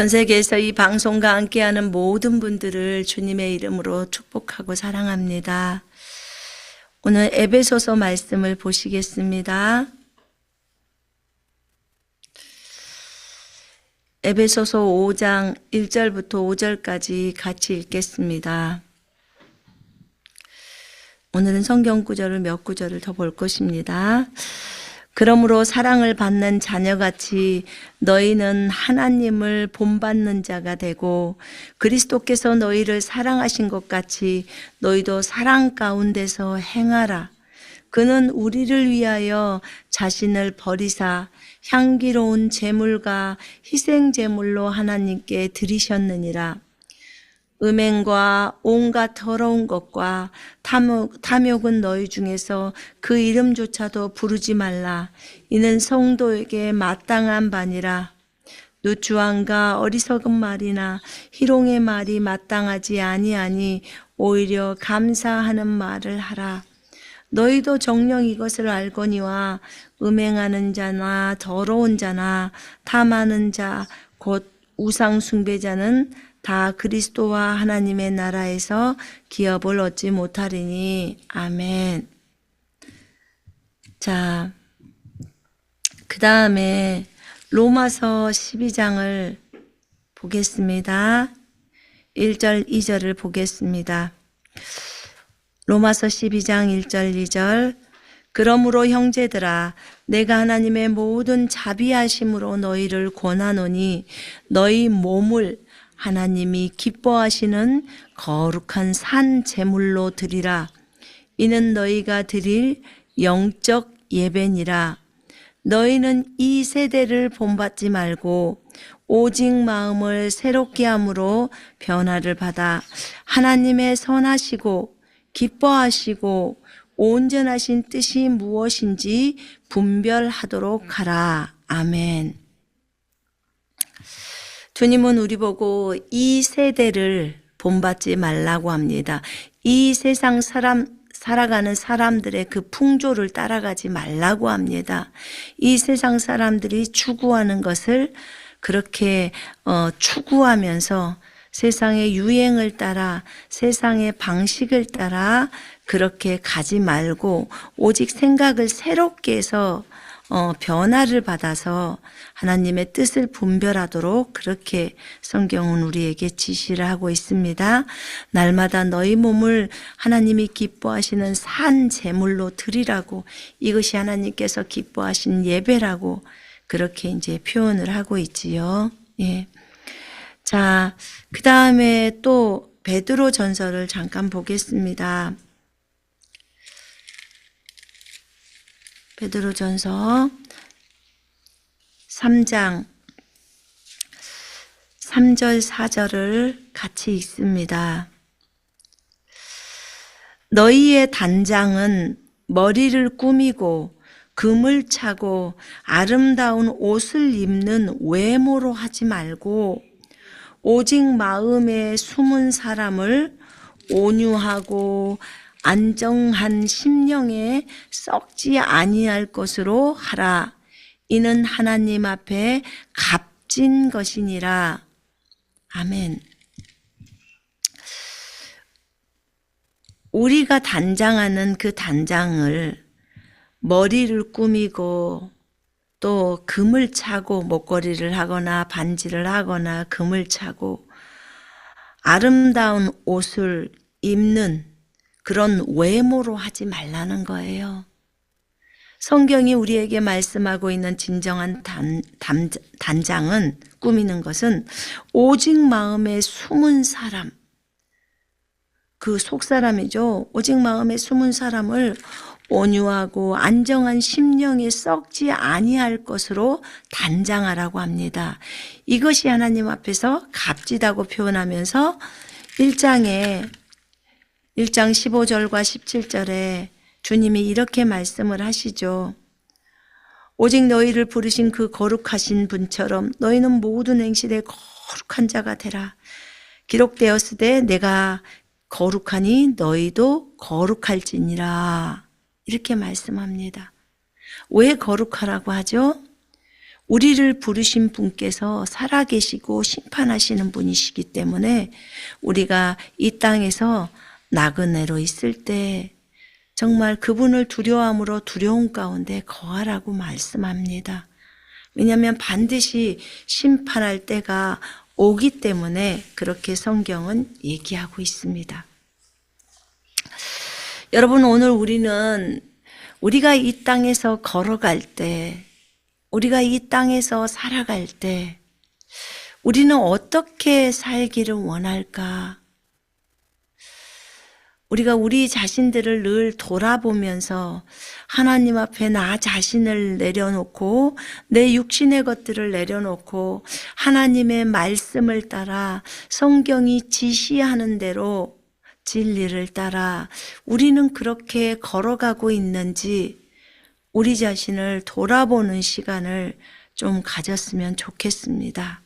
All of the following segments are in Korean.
전 세계에서 이 방송과 함께하는 모든 분들을 주님의 이름으로 축복하고 사랑합니다. 오늘 에베소서 말씀을 보시겠습니다. 에베소서 5장 1절부터 5절까지 같이 읽겠습니다. 오늘은 성경 구절을 몇 구절을 더 볼 것입니다. 그러므로 사랑을 받는 자녀같이 너희는 하나님을 본받는 자가 되고 그리스도께서 너희를 사랑하신 것 같이 너희도 사랑 가운데서 행하라. 그는 우리를 위하여 자신을 버리사 향기로운 제물과 희생 제물로 하나님께 드리셨느니라. 음행과 온갖 더러운 것과 탐욕은 너희 중에서 그 이름조차도 부르지 말라. 이는 성도에게 마땅한 바니라. 누추함과 어리석은 말이나 희롱의 말이 마땅하지 아니하니 오히려 감사하는 말을 하라. 너희도 정녕 이것을 알거니와 음행하는 자나 더러운 자나 탐하는 자 곧 우상 숭배자는 다 그리스도와 하나님의 나라에서 기업을 얻지 못하리니. 아멘. 자, 그 다음에 로마서 12장을 보겠습니다. 1절, 2절을 보겠습니다. 로마서 12장 1절, 2절. 그러므로 형제들아 내가 하나님의 모든 자비하심으로 너희를 권하노니 너희 몸을 하나님이 기뻐하시는 거룩한 산 제물로 드리라. 이는 너희가 드릴 영적 예배니라. 너희는 이 세대를 본받지 말고 오직 마음을 새롭게 함으로 변화를 받아 하나님의 선하시고 기뻐하시고 온전하신 뜻이 무엇인지 분별하도록 하라. 아멘. 주님은 우리 보고 이 세대를 본받지 말라고 합니다. 이 세상 살아가는 사람들의 그 풍조를 따라가지 말라고 합니다. 이 세상 사람들이 추구하는 것을 그렇게 추구하면서 세상의 유행을 따라 세상의 방식을 따라 그렇게 가지 말고 오직 생각을 새롭게 해서 변화를 받아서 하나님의 뜻을 분별하도록 그렇게 성경은 우리에게 지시를 하고 있습니다. 날마다 너희 몸을 하나님이 기뻐하시는 산 제물로 드리라고, 이것이 하나님께서 기뻐하신 예배라고 그렇게 이제 표현을 하고 있지요. 예. 자, 그 다음에 또 베드로 전서를 잠깐 보겠습니다. 베드로 전서 3장 3절 4절을 같이 읽습니다. 너희의 단장은 머리를 꾸미고 금을 차고 아름다운 옷을 입는 외모로 하지 말고 오직 마음에 숨은 사람을 온유하고 안정한 심령에 썩지 아니할 것으로 하라. 이는 하나님 앞에 값진 것이니라. 아멘. 우리가 단장하는 그 단장을 머리를 꾸미고 또 금을 차고 목걸이를 하거나 반지를 하거나 금을 차고 아름다운 옷을 입는 그런 외모로 하지 말라는 거예요. 성경이 우리에게 말씀하고 있는 진정한 단장은, 꾸미는 것은 오직 마음에 숨은 사람, 그 속사람이죠. 오직 마음에 숨은 사람을 온유하고 안정한 심령에 썩지 아니할 것으로 단장하라고 합니다. 이것이 하나님 앞에서 값지다고 표현하면서 1장 15절과 17절에 주님이 이렇게 말씀을 하시죠. 오직 너희를 부르신 그 거룩하신 분처럼 너희는 모든 행실에 거룩한 자가 되라. 기록되었으되 내가 거룩하니 너희도 거룩할지니라. 이렇게 말씀합니다. 왜 거룩하라고 하죠? 우리를 부르신 분께서 살아계시고 심판하시는 분이시기 때문에 우리가 이 땅에서 나그네로 있을 때 정말 그분을 두려워함으로 두려움 가운데 거하라고 말씀합니다. 왜냐하면 반드시 심판할 때가 오기 때문에 그렇게 성경은 얘기하고 있습니다. 여러분, 오늘 우리가 이 땅에서 걸어갈 때, 우리가 이 땅에서 살아갈 때 우리는 어떻게 살기를 원할까? 우리가 우리 자신들을 늘 돌아보면서 하나님 앞에 나 자신을 내려놓고 내 육신의 것들을 내려놓고 하나님의 말씀을 따라 성경이 지시하는 대로 진리를 따라 우리는 그렇게 걸어가고 있는지 우리 자신을 돌아보는 시간을 좀 가졌으면 좋겠습니다.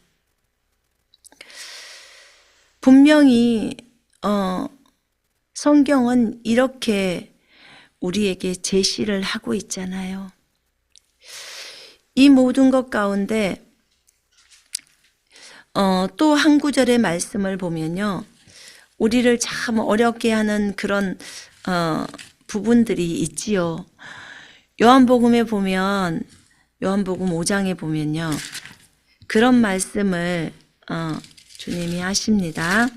분명히 성경은 이렇게 우리에게 제시를 하고 있잖아요. 이 모든 것 가운데 또 한 구절의 말씀을 보면요, 우리를 참 어렵게 하는 그런 부분들이 있지요. 요한복음에 보면, 요한복음 5장에 보면요, 그런 말씀을 주님이 하십니다.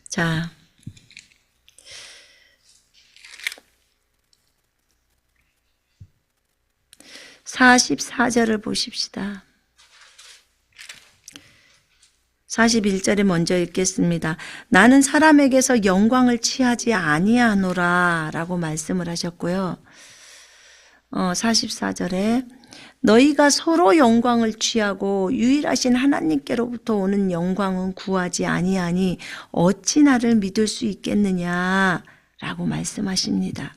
자, 44절을 보십시다. 41절에 먼저 읽겠습니다. 나는 사람에게서 영광을 취하지 아니하노라 라고 말씀을 하셨고요. 44절에 너희가 서로 영광을 취하고 유일하신 하나님께로부터 오는 영광은 구하지 아니하니 어찌 나를 믿을 수 있겠느냐 라고 말씀하십니다.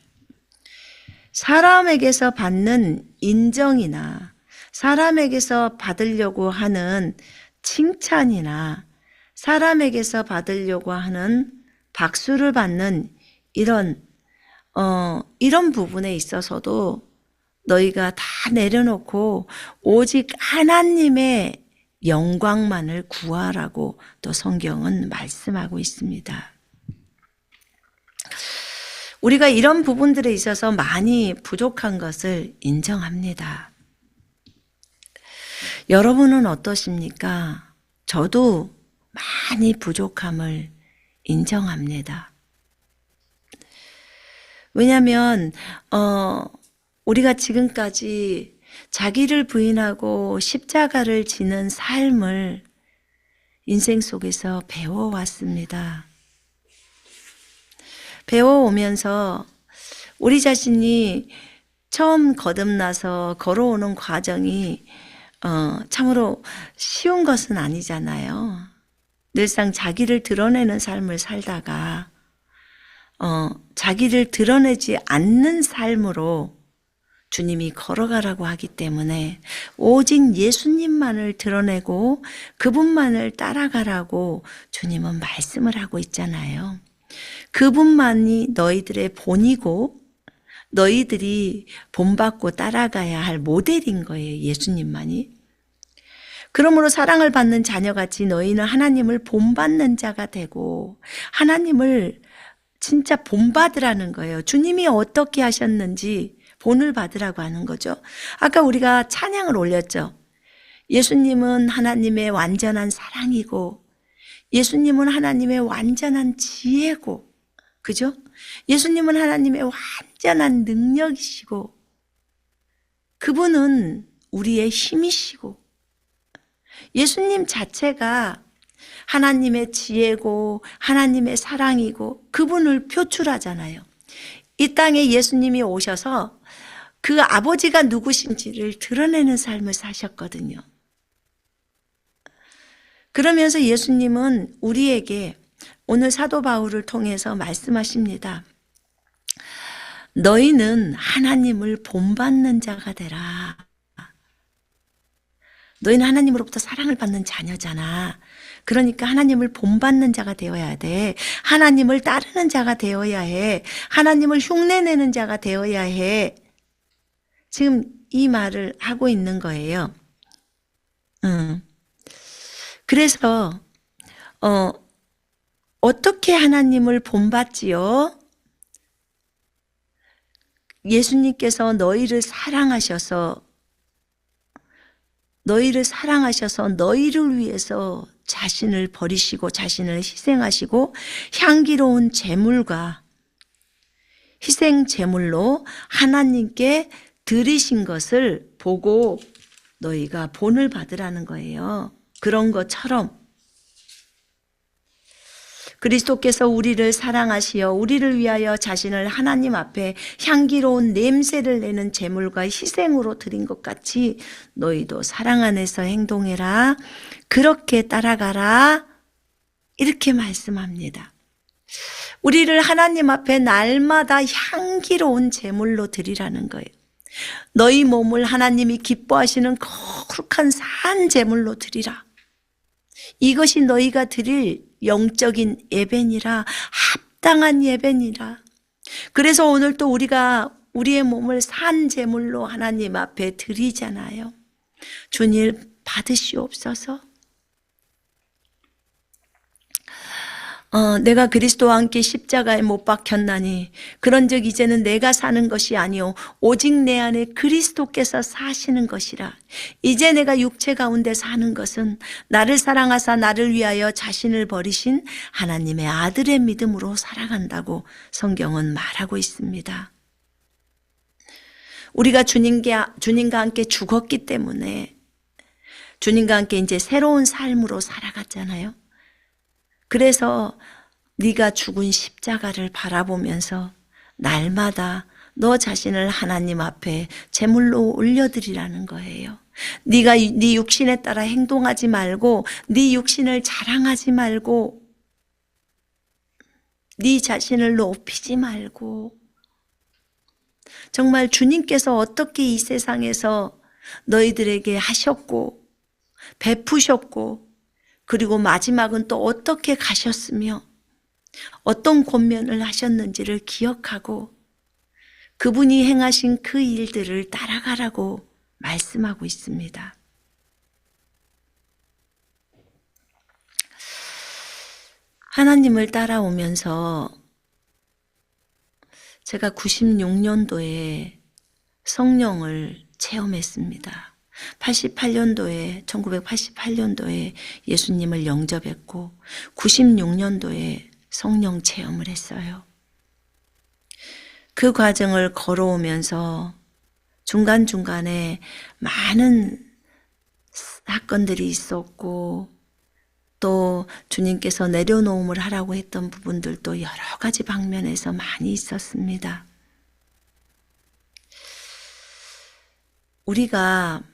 사람에게서 받는 인정이나 사람에게서 받으려고 하는 칭찬이나 사람에게서 받으려고 하는 박수를 받는 이런 부분에 있어서도 너희가 다 내려놓고 오직 하나님의 영광만을 구하라고 또 성경은 말씀하고 있습니다. 우리가 이런 부분들에 있어서 많이 부족한 것을 인정합니다. 여러분은 어떠십니까? 저도 많이 부족함을 인정합니다. 왜냐하면 우리가 지금까지 자기를 부인하고 십자가를 지는 삶을 인생 속에서 배워왔습니다. 배워오면서 우리 자신이 처음 거듭나서 걸어오는 과정이 참으로 쉬운 것은 아니잖아요. 늘상 자기를 드러내는 삶을 살다가 자기를 드러내지 않는 삶으로 주님이 걸어가라고 하기 때문에 오직 예수님만을 드러내고 그분만을 따라가라고 주님은 말씀을 하고 있잖아요. 그분만이 너희들의 본이고 너희들이 본받고 따라가야 할 모델인 거예요. 예수님만이. 그러므로 사랑을 받는 자녀같이 너희는 하나님을 본받는 자가 되고 하나님을 진짜 본받으라는 거예요. 주님이 어떻게 하셨는지 본을 받으라고 하는 거죠. 아까 우리가 찬양을 올렸죠. 예수님은 하나님의 완전한 사랑이고 예수님은 하나님의 완전한 지혜고, 그죠? 예수님은 하나님의 완전한 능력이시고 그분은 우리의 힘이시고 예수님 자체가 하나님의 지혜고 하나님의 사랑이고 그분을 표출하잖아요. 이 땅에 예수님이 오셔서 그 아버지가 누구신지를 드러내는 삶을 사셨거든요. 그러면서 예수님은 우리에게 오늘 사도 바울을 통해서 말씀하십니다. 너희는 하나님을 본받는 자가 되라. 너희는 하나님으로부터 사랑을 받는 자녀잖아. 그러니까 하나님을 본받는 자가 되어야 돼. 하나님을 따르는 자가 되어야 해. 하나님을 흉내내는 자가 되어야 해. 지금 이 말을 하고 있는 거예요. 그래서 어떻게 하나님을 본받지요? 예수님께서 너희를 사랑하셔서 너희를 위해서 자신을 버리시고 자신을 희생하시고 향기로운 제물과 희생 제물로 하나님께 드리신 것을 보고 너희가 본을 받으라는 거예요. 그런 것처럼 그리스도께서 우리를 사랑하시어 우리를 위하여 자신을 하나님 앞에 향기로운 냄새를 내는 제물과 희생으로 드린 것 같이 너희도 사랑 안에서 행동해라. 그렇게 따라가라. 이렇게 말씀합니다. 우리를 하나님 앞에 날마다 향기로운 제물로 드리라는 거예요. 너희 몸을 하나님이 기뻐하시는 거룩한 산 제물로 드리라. 이것이 너희가 드릴 영적인 예배니라. 합당한 예배니라. 그래서 오늘 또 우리가 우리의 몸을 산 제물로 하나님 앞에 드리잖아요. 주님 받으시옵소서. 내가 그리스도와 함께 십자가에 못 박혔나니 그런즉 이제는 내가 사는 것이 아니요 오직 내 안에 그리스도께서 사시는 것이라. 이제 내가 육체 가운데 사는 것은 나를 사랑하사 나를 위하여 자신을 버리신 하나님의 아들의 믿음으로 살아간다고 성경은 말하고 있습니다. 우리가 주님과 함께 죽었기 때문에 주님과 함께 이제 새로운 삶으로 살아갔잖아요. 그래서 네가 죽은 십자가를 바라보면서 날마다 너 자신을 하나님 앞에 제물로 올려드리라는 거예요. 네가 네 육신에 따라 행동하지 말고 네 육신을 자랑하지 말고 네 자신을 높이지 말고 정말 주님께서 어떻게 이 세상에서 너희들에게 하셨고 베푸셨고 그리고 마지막은 또 어떻게 가셨으며 어떤 권면을 하셨는지를 기억하고 그분이 행하신 그 일들을 따라가라고 말씀하고 있습니다. 하나님을 따라오면서 제가 96년도에 성령을 체험했습니다. 1988년도에 예수님을 영접했고 96년도에 성령 체험을 했어요. 그 과정을 걸어오면서 중간중간에 많은 사건들이 있었고 또 주님께서 내려놓음을 하라고 했던 부분들도 여러 가지 방면에서 많이 있었습니다. 우리가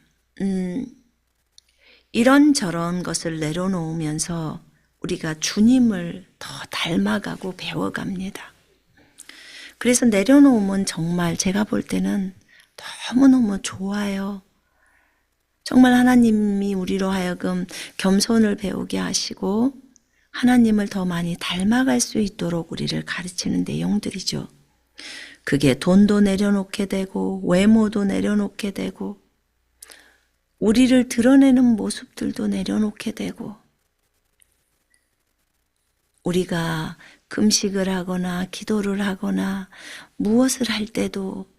이런저런 것을 내려놓으면서 우리가 주님을 더 닮아가고 배워갑니다. 그래서 내려놓으면 정말 제가 볼 때는 너무너무 좋아요. 정말 하나님이 우리로 하여금 겸손을 배우게 하시고 하나님을 더 많이 닮아갈 수 있도록 우리를 가르치는 내용들이죠. 그게 돈도 내려놓게 되고 외모도 내려놓게 되고 우리를 드러내는 모습들도 내려놓게 되고 우리가 금식을 하거나 기도를 하거나 무엇을 할 때도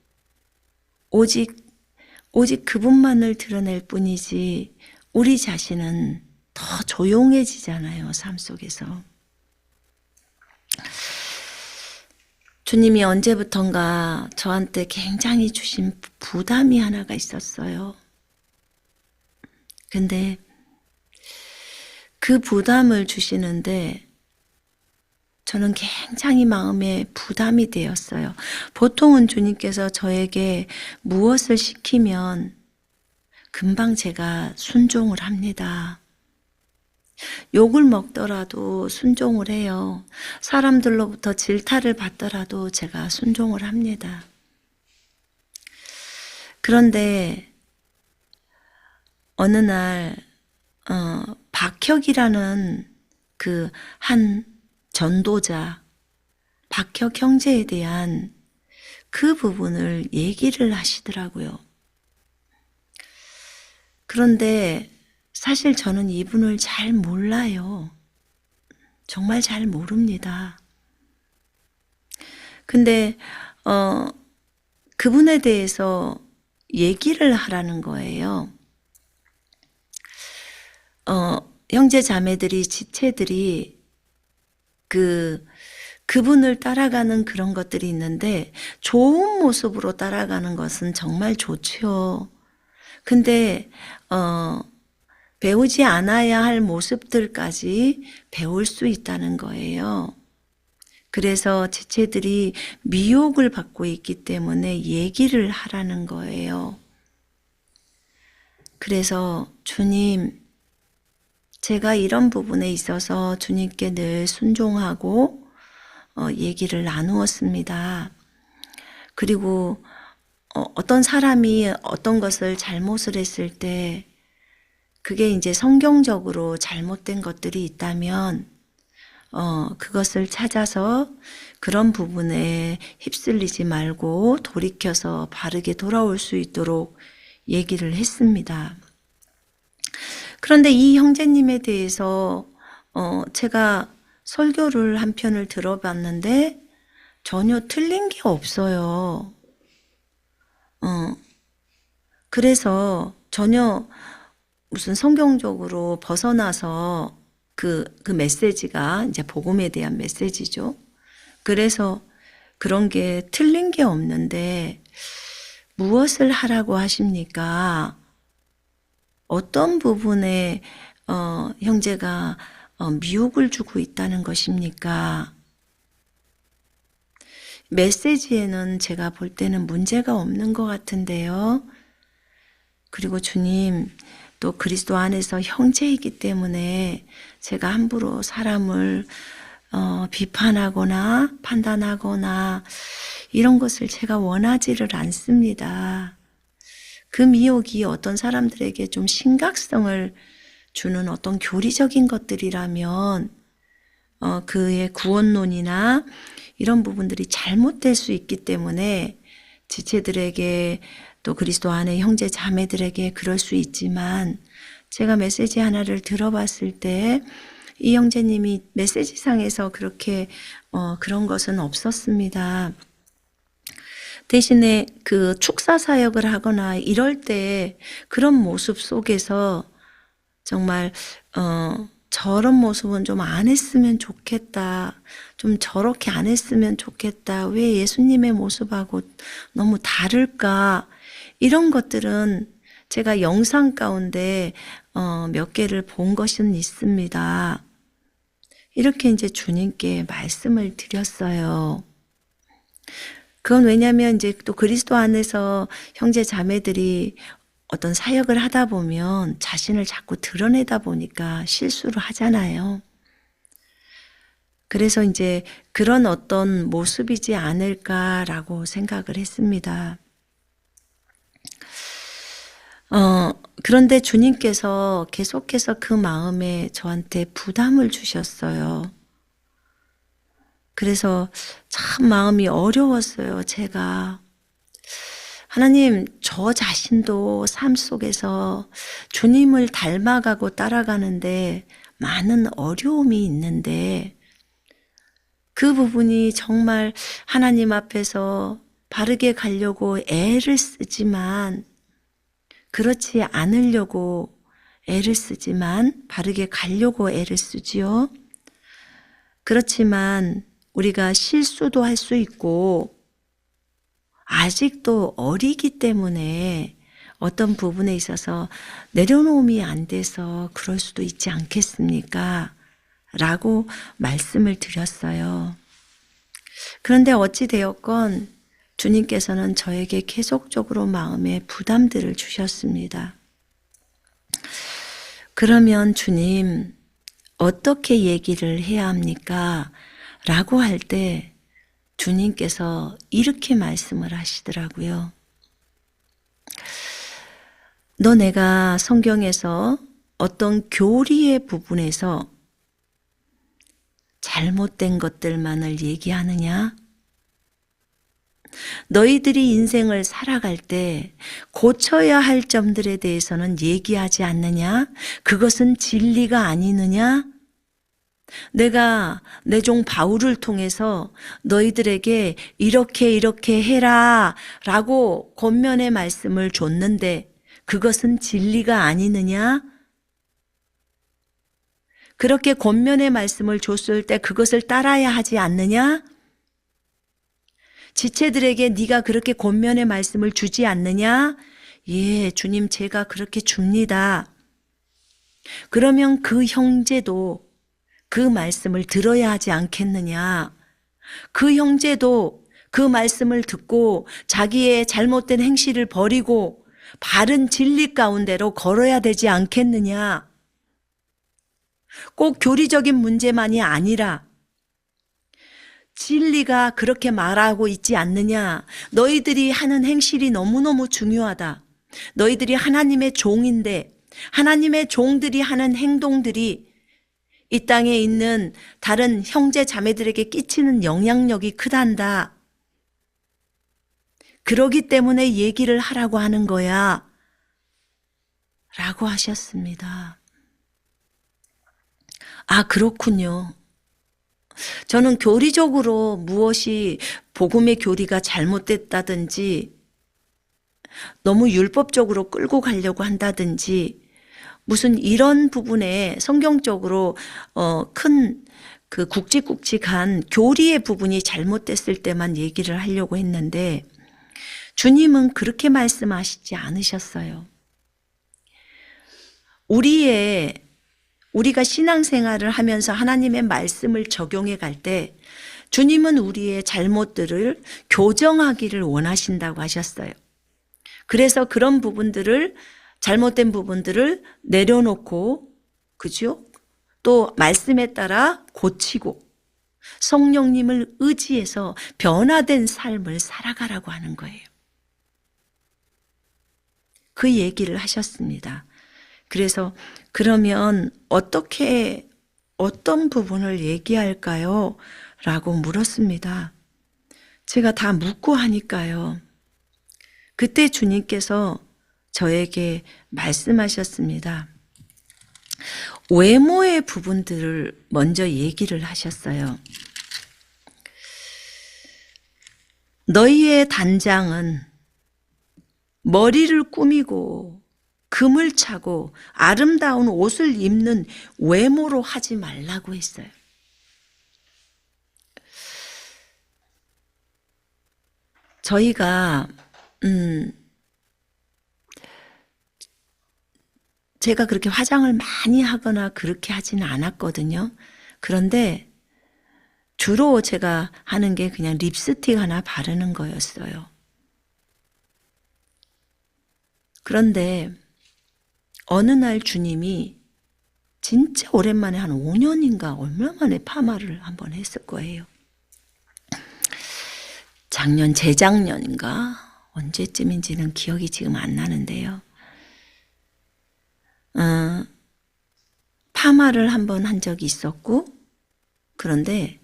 오직 그분만을 드러낼 뿐이지 우리 자신은 더 조용해지잖아요. 삶 속에서. 주님이 언제부턴가 저한테 굉장히 주신 부담이 하나가 있었어요. 근데 그 부담을 주시는데 저는 굉장히 마음에 부담이 되었어요. 보통은 주님께서 저에게 무엇을 시키면 금방 제가 순종을 합니다. 욕을 먹더라도 순종을 해요. 사람들로부터 질타를 받더라도 제가 순종을 합니다. 그런데 어느 날 박혁이라는 그 한 전도자, 박혁 형제에 대한 그 부분을 얘기를 하시더라고요. 그런데 사실 저는 이분을 잘 몰라요. 정말 잘 모릅니다. 근데 그분에 대해서 얘기를 하라는 거예요. 형제 자매들이, 지체들이 그분을 따라가는 그런 것들이 있는데 좋은 모습으로 따라가는 것은 정말 좋죠. 근데 배우지 않아야 할 모습들까지 배울 수 있다는 거예요. 그래서 지체들이 미혹을 받고 있기 때문에 얘기를 하라는 거예요. 그래서 주님, 제가 이런 부분에 있어서 주님께 늘 순종하고 얘기를 나누었습니다. 그리고 어떤 사람이 어떤 것을 잘못을 했을 때 그게 이제 성경적으로 잘못된 것들이 있다면 그것을 찾아서 그런 부분에 휩쓸리지 말고 돌이켜서 바르게 돌아올 수 있도록 얘기를 했습니다. 그런데 이 형제님에 대해서 제가 설교를 한 편을 들어봤는데 전혀 틀린 게 없어요. 그래서 전혀 무슨 성경적으로 벗어나서 그 메시지가 이제 복음에 대한 메시지죠. 그래서 그런 게 틀린 게 없는데 무엇을 하라고 하십니까? 어떤 부분에 형제가 미혹을 주고 있다는 것입니까? 메시지에는 제가 볼 때는 문제가 없는 것 같은데요. 그리고 주님, 또 그리스도 안에서 형제이기 때문에 제가 함부로 사람을 비판하거나 판단하거나 이런 것을 제가 원하지를 않습니다. 그 미혹이 어떤 사람들에게 좀 심각성을 주는 어떤 교리적인 것들이라면 그의 구원론이나 이런 부분들이 잘못될 수 있기 때문에 지체들에게 또 그리스도 안의 형제 자매들에게 그럴 수 있지만 제가 메시지 하나를 들어봤을 때 이 형제님이 메시지상에서 그렇게 그런 것은 없었습니다. 대신에 그 축사 사역을 하거나 이럴 때 그런 모습 속에서 정말 저런 모습은 좀 안 했으면 좋겠다. 좀 저렇게 안 했으면 좋겠다. 왜 예수님의 모습하고 너무 다를까? 이런 것들은 제가 영상 가운데 몇 개를 본 것은 있습니다. 이렇게 이제 주님께 말씀을 드렸어요. 그건 왜냐하면 이제 또 그리스도 안에서 형제 자매들이 어떤 사역을 하다 보면 자신을 자꾸 드러내다 보니까 실수를 하잖아요. 그래서 이제 그런 어떤 모습이지 않을까라고 생각을 했습니다. 그런데 주님께서 계속해서 그 마음에 저한테 부담을 주셨어요. 그래서 참 마음이 어려웠어요, 제가. 하나님, 저 자신도 삶 속에서 주님을 닮아가고 따라가는데 많은 어려움이 있는데 그 부분이 정말 하나님 앞에서 바르게 가려고 애를 쓰지만 그렇지 않으려고 애를 쓰지만 바르게 가려고 애를 쓰지요. 그렇지만 우리가 실수도 할 수 있고 아직도 어리기 때문에 어떤 부분에 있어서 내려놓음이 안 돼서 그럴 수도 있지 않겠습니까? 라고 말씀을 드렸어요. 그런데 어찌 되었건 주님께서는 저에게 계속적으로 마음에 부담들을 주셨습니다. 그러면 주님, 어떻게 얘기를 해야 합니까? 라고 할 때 주님께서 이렇게 말씀을 하시더라고요. 너 내가 성경에서 어떤 교리의 부분에서 잘못된 것들만을 얘기하느냐? 너희들이 인생을 살아갈 때 고쳐야 할 점들에 대해서는 얘기하지 않느냐? 그것은 진리가 아니느냐? 내가 내 종 바울을 통해서 너희들에게 이렇게 해라 라고 권면의 말씀을 줬는데 그것은 진리가 아니느냐? 그렇게 권면의 말씀을 줬을 때 그것을 따라야 하지 않느냐? 지체들에게 네가 그렇게 권면의 말씀을 주지 않느냐? 예, 주님 제가 그렇게 줍니다. 그러면 그 형제도 그 말씀을 들어야 하지 않겠느냐? 그 형제도 그 말씀을 듣고 자기의 잘못된 행실을 버리고 바른 진리 가운데로 걸어야 되지 않겠느냐? 꼭 교리적인 문제만이 아니라 진리가 그렇게 말하고 있지 않느냐? 너희들이 하는 행실이 너무너무 중요하다. 너희들이 하나님의 종인데 하나님의 종들이 하는 행동들이 이 땅에 있는 다른 형제 자매들에게 끼치는 영향력이 크단다. 그러기 때문에 얘기를 하라고 하는 거야. 라고 하셨습니다. 아, 그렇군요. 저는 교리적으로 무엇이 복음의 교리가 잘못됐다든지 너무 율법적으로 끌고 가려고 한다든지 무슨 이런 부분에 성경적으로 큰 그 굵직굵직한 교리의 부분이 잘못됐을 때만 얘기를 하려고 했는데 주님은 그렇게 말씀하시지 않으셨어요. 우리가 신앙생활을 하면서 하나님의 말씀을 적용해 갈 때 주님은 우리의 잘못들을 교정하기를 원하신다고 하셨어요. 그래서 그런 부분들을 잘못된 부분들을 내려놓고 그죠? 또 말씀에 따라 고치고 성령님을 의지해서 변화된 삶을 살아가라고 하는 거예요. 그 얘기를 하셨습니다. 그래서 그러면 어떤 부분을 얘기할까요? 라고 물었습니다. 제가 다 묻고 하니까요. 그때 주님께서 저에게 말씀하셨습니다. 외모의 부분들을 먼저 얘기를 하셨어요. 너희의 단장은 머리를 꾸미고 금을 차고 아름다운 옷을 입는 외모로 하지 말라고 했어요. 저희가 제가 그렇게 화장을 많이 하거나 그렇게 하지는 않았거든요. 그런데 주로 제가 하는 게 그냥 립스틱 하나 바르는 거였어요. 그런데 어느 날 주님이 진짜 오랜만에 한 5년인가 얼마 만에 파마를 한번 했을 거예요. 재작년인가 언제쯤인지는 기억이 지금 안 나는데요. 파마를 한번 한 적이 있었고 그런데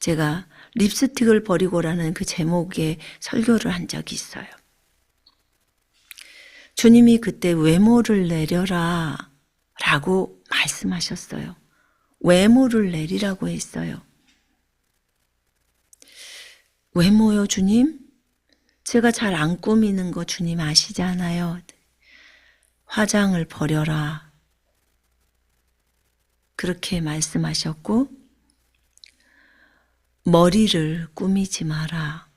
제가 립스틱을 버리고라는 그 제목의 설교를 한 적이 있어요. 주님이 그때 외모를 내려라 라고 말씀하셨어요. 외모를 내리라고 했어요. 외모요 주님? 제가 잘 안 꾸미는 거 주님 아시잖아요. 화장을 버려라. 그렇게 말씀하셨고 머리를 꾸미지 마라.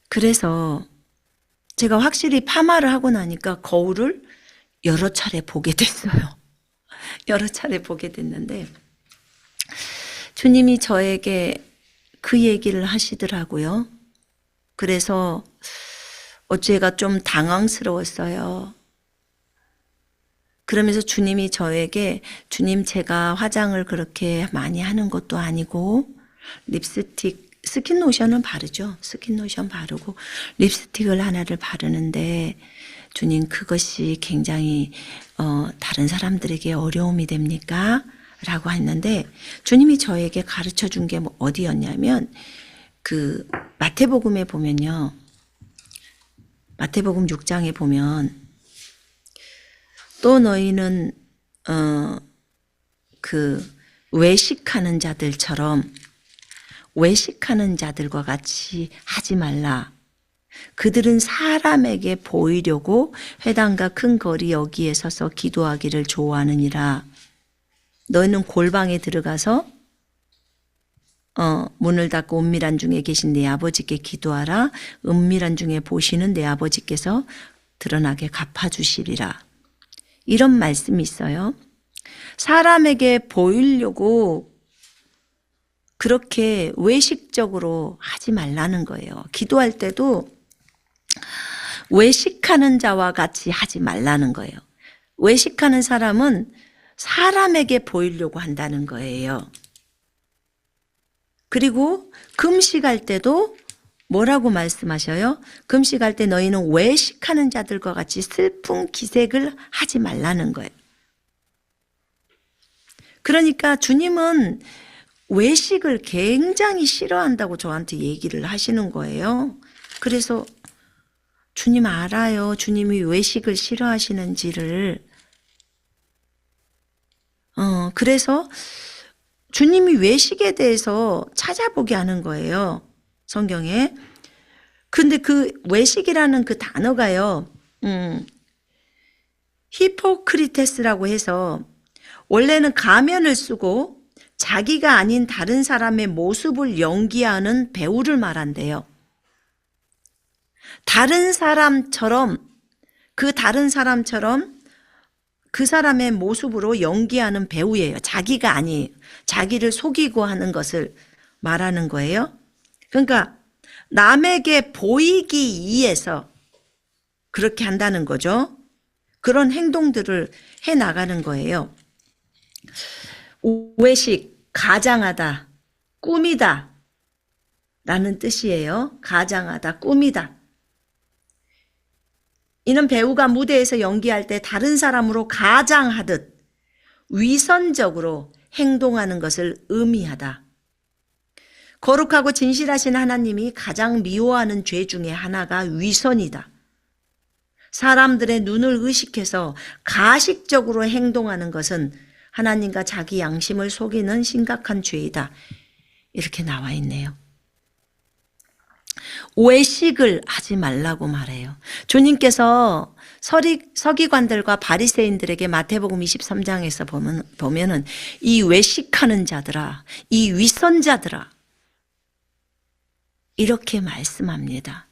그래서 제가 확실히 파마를 하고 나니까 거울을 여러 차례 보게 됐어요. 여러 차례 보게 됐는데 주님이 저에게 그 얘기를 하시더라고요. 그래서 제가 좀 당황스러웠어요. 그러면서 주님이 저에게 주님 제가 화장을 그렇게 많이 하는 것도 아니고 립스틱 스킨로션은 바르죠. 스킨로션 바르고 립스틱을 하나를 바르는데 주님 그것이 굉장히 다른 사람들에게 어려움이 됩니까? 라고 했는데 주님이 저에게 가르쳐 준 게 어디였냐면 그 마태복음에 보면요. 마태복음 6장에 보면 또 너희는 그 외식하는 자들과 같이 하지 말라. 그들은 사람에게 보이려고 회당과 큰 거리 여기에 서서 기도하기를 좋아하느니라. 너희는 골방에 들어가서 문을 닫고 은밀한 중에 계신 내 아버지께 기도하라. 은밀한 중에 보시는 내 아버지께서 드러나게 갚아주시리라. 이런 말씀이 있어요. 사람에게 보이려고 그렇게 외식적으로 하지 말라는 거예요. 기도할 때도 외식하는 자와 같이 하지 말라는 거예요. 외식하는 사람은 사람에게 보이려고 한다는 거예요. 그리고 금식할 때도 뭐라고 말씀하셔요? 금식할 때 너희는 외식하는 자들과 같이 슬픈 기색을 하지 말라는 거예요. 그러니까 주님은 외식을 굉장히 싫어한다고 저한테 얘기를 하시는 거예요. 그래서 주님 알아요. 주님이 외식을 싫어하시는지를. 그래서 주님이 외식에 대해서 찾아보게 하는 거예요. 성경에. 근데 그 외식이라는 그 단어가요. 히포크리테스라고 해서 원래는 가면을 쓰고 자기가 아닌 다른 사람의 모습을 연기하는 배우를 말한대요. 다른 사람처럼 그 사람의 모습으로 연기하는 배우예요. 자기가 아니에요. 자기를 속이고 하는 것을 말하는 거예요. 그러니까 남에게 보이기 위해서 그렇게 한다는 거죠. 그런 행동들을 해 나가는 거예요. 외식, 가장하다, 꾸미다 라는 뜻이에요. 가장하다, 꾸미다. 이는 배우가 무대에서 연기할 때 다른 사람으로 가장하듯 위선적으로 행동하는 것을 의미하다. 거룩하고 진실하신 하나님이 가장 미워하는 죄 중에 하나가 위선이다. 사람들의 눈을 의식해서 가식적으로 행동하는 것은 하나님과 자기 양심을 속이는 심각한 죄이다. 이렇게 나와 있네요. 외식을 하지 말라고 말해요. 주님께서 서기관들과 바리새인들에게 마태복음 23장에서 보면은 이 외식하는 자들아, 이 위선자들아 이렇게 말씀합니다.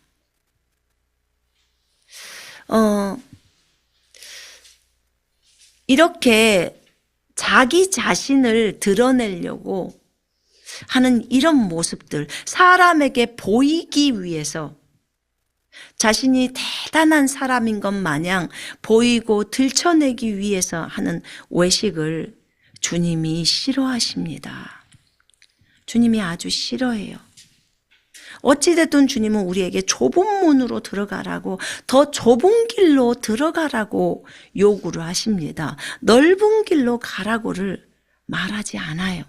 이렇게 자기 자신을 드러내려고 하는 이런 모습들, 사람에게 보이기 위해서 자신이 대단한 사람인 것 마냥 보이고 들춰내기 위해서 하는 외식을 주님이 싫어하십니다. 주님이 아주 싫어해요. 어찌됐든 주님은 우리에게 좁은 문으로 들어가라고, 더 좁은 길로 들어가라고 요구를 하십니다. 넓은 길로 가라고를 말하지 않아요.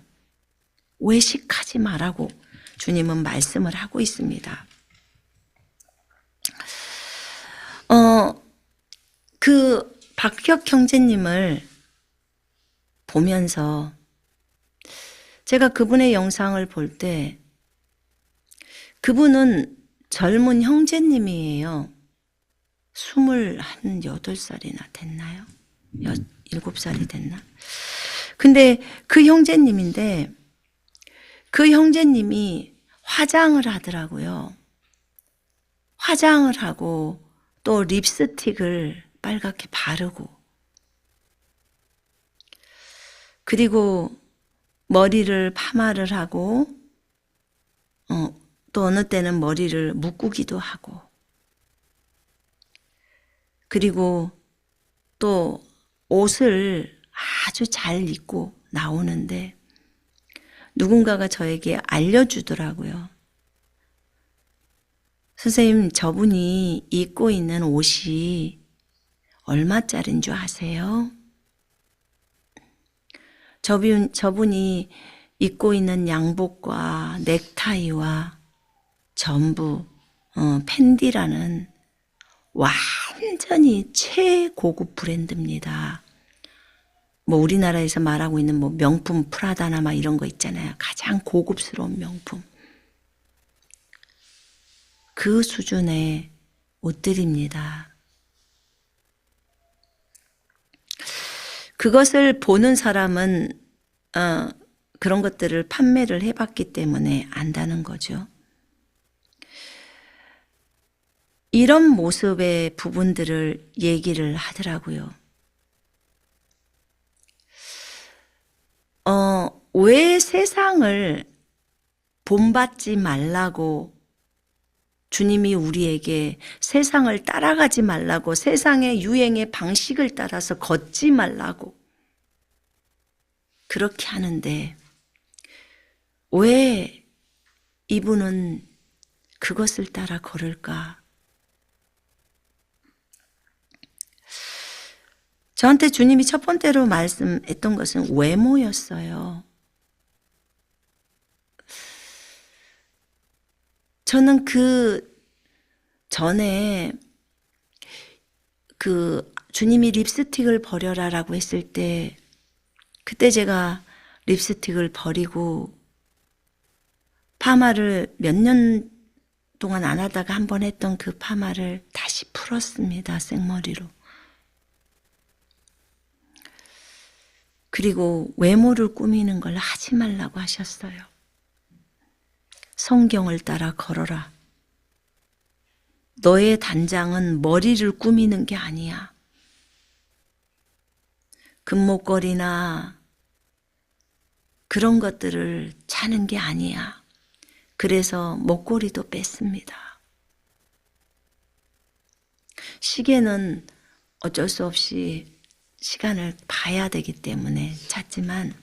외식하지 말라고 주님은 말씀을 하고 있습니다. 그 박혁 형제님을 보면서 제가 그분의 영상을 볼 때 그분은 젊은 형제님이에요. 28살이나 됐나요? 7살이 됐나? 근데 그 형제님인데 그 형제님이 화장을 하더라고요. 화장을 하고 또 립스틱을 빨갛게 바르고 그리고 머리를 파마를 하고 또 어느 때는 머리를 묶기도 하고 그리고 또 옷을 아주 잘 입고 나오는데 누군가가 저에게 알려주더라고요. 선생님, 저분이 입고 있는 옷이 얼마짜리인 줄 아세요? 저분이 입고 있는 양복과 넥타이와 전부 펜디라는 완전히 최고급 브랜드입니다. 뭐 우리나라에서 말하고 있는 뭐 명품 프라다나 막 이런 거 있잖아요. 가장 고급스러운 명품. 그 수준의 옷들입니다. 그것을 보는 사람은 그런 것들을 판매를 해봤기 때문에 안다는 거죠. 이런 모습의 부분들을 얘기를 하더라고요. 왜 세상을 본받지 말라고 주님이 우리에게 세상을 따라가지 말라고, 세상의 유행의 방식을 따라서 걷지 말라고 그렇게 하는데 왜 이분은 그것을 따라 걸을까? 저한테 주님이 첫 번째로 말씀했던 것은 외모였어요. 저는 그 전에 그 주님이 립스틱을 버려라라고 했을 때 그때 제가 립스틱을 버리고 파마를 몇 년 동안 안 하다가 한 번 했던 그 파마를 다시 풀었습니다. 생머리로. 그리고 외모를 꾸미는 걸 하지 말라고 하셨어요. 성경을 따라 걸어라. 너의 단장은 머리를 꾸미는 게 아니야. 금목걸이나 그런 것들을 차는 게 아니야. 그래서 목걸이도 뺐습니다. 시계는 어쩔 수 없이 시간을 봐야 되기 때문에 찼지만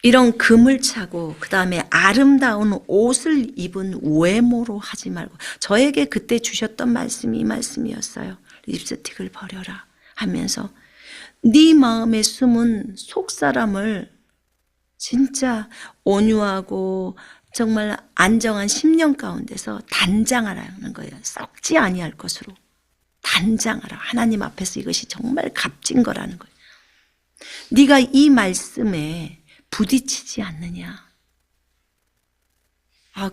이런 금을 차고 그 다음에 아름다운 옷을 입은 외모로 하지 말고, 저에게 그때 주셨던 말씀이 이 말씀이었어요. 립스틱을 버려라 하면서 네 마음에 숨은 속사람을 진짜 온유하고 정말 안정한 심령 가운데서 단장하라는 거예요. 썩지 아니할 것으로 단장하라. 하나님 앞에서 이것이 정말 값진 거라는 거예요. 네가 이 말씀에 부딪히지 않느냐.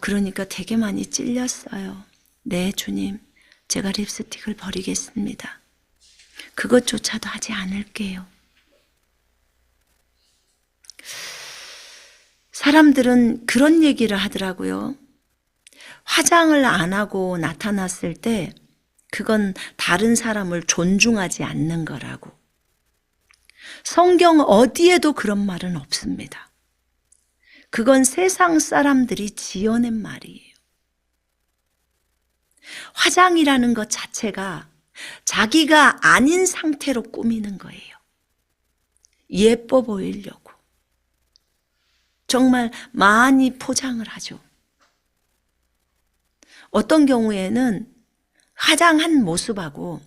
그러니까 되게 많이 찔렸어요. 네, 주님, 제가 립스틱을 버리겠습니다. 그것조차도 하지 않을게요. 사람들은 그런 얘기를 하더라고요. 화장을 안 하고 나타났을 때 그건 다른 사람을 존중하지 않는 거라고. 성경 어디에도 그런 말은 없습니다. 그건 세상 사람들이 지어낸 말이에요. 화장이라는 것 자체가 자기가 아닌 상태로 꾸미는 거예요. 예뻐 보이려고. 정말 많이 포장을 하죠. 어떤 경우에는 화장한 모습하고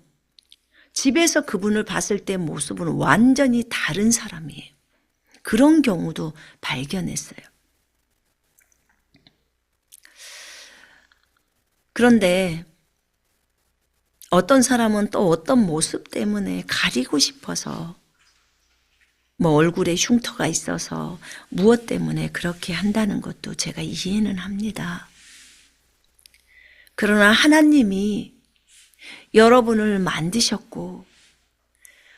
집에서 그분을 봤을 때 모습은 완전히 다른 사람이에요. 그런 경우도 발견했어요. 그런데 어떤 사람은 또 어떤 모습 때문에 가리고 싶어서 뭐 얼굴에 흉터가 있어서 무엇 때문에 그렇게 한다는 것도 제가 이해는 합니다. 그러나 하나님이 여러분을 만드셨고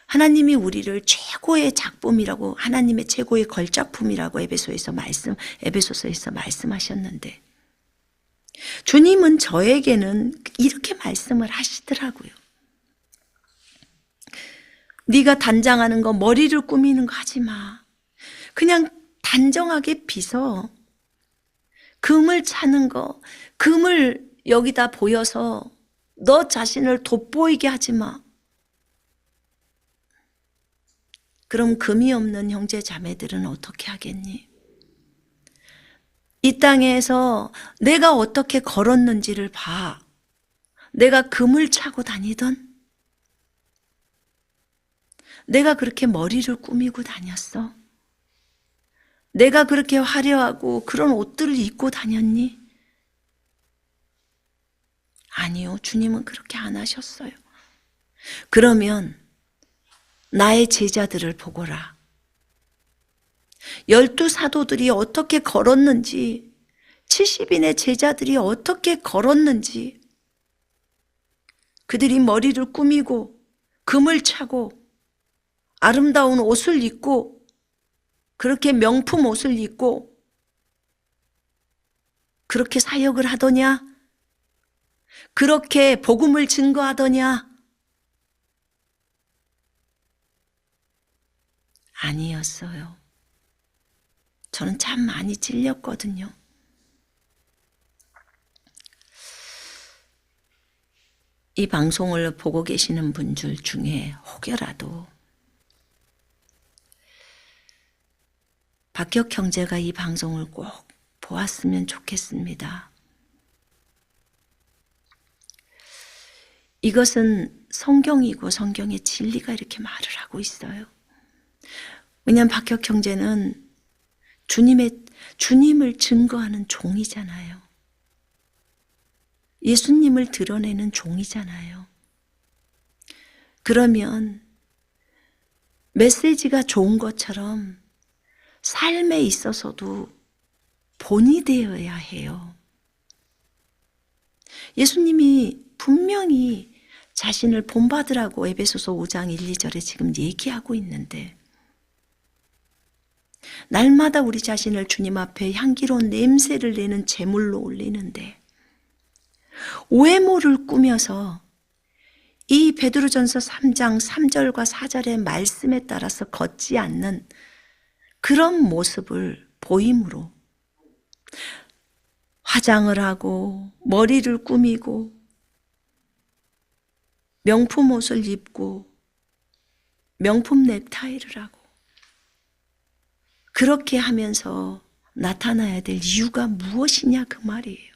하나님이 우리를 최고의 작품이라고, 하나님의 최고의 걸작품이라고 에베소서에서 말씀하셨는데 주님은 저에게는 이렇게 말씀을 하시더라고요. 네가 단장하는 거, 머리를 꾸미는 거 하지 마. 그냥 단정하게 빗어. 금을 차는 거, 금을 여기다 보여서 너 자신을 돋보이게 하지 마. 그럼 금이 없는 형제 자매들은 어떻게 하겠니? 이 땅에서 내가 어떻게 걸었는지를 봐. 내가 금을 차고 다니던, 내가 그렇게 머리를 꾸미고 다녔어. 내가 그렇게 화려하고 그런 옷들을 입고 다녔니? 아니요, 주님은 그렇게 안 하셨어요. 그러면 나의 제자들을 보거라. 12 사도들이 어떻게 걸었는지, 70인의 제자들이 어떻게 걸었는지, 그들이 머리를 꾸미고 금을 차고 아름다운 옷을 입고 그렇게 명품 옷을 입고 그렇게 사역을 하더냐? 그렇게 복음을 증거하더냐? 아니었어요. 저는 참 많이 찔렸거든요. 이 방송을 보고 계시는 분들 중에 혹여라도 박혁 형제가 이 방송을 꼭 보았으면 좋겠습니다. 이것은 성경이고 성경의 진리가 이렇게 말을 하고 있어요. 왜냐하면 박혁 형제는 주님을 증거하는 종이잖아요. 예수님을 드러내는 종이잖아요. 그러면 메시지가 좋은 것처럼 삶에 있어서도 본이 되어야 해요. 예수님이 분명히 자신을 본받으라고 에베소서 5장 1, 2절에 지금 얘기하고 있는데, 날마다 우리 자신을 주님 앞에 향기로운 냄새를 내는 제물로 올리는데 외모를 꾸며서 이 베드로전서 3장 3절과 4절의 말씀에 따라서 걷지 않는 그런 모습을 보임으로 화장을 하고 머리를 꾸미고 명품 옷을 입고 명품 넥타이를 하고 그렇게 하면서 나타나야 될 이유가 무엇이냐 그 말이에요.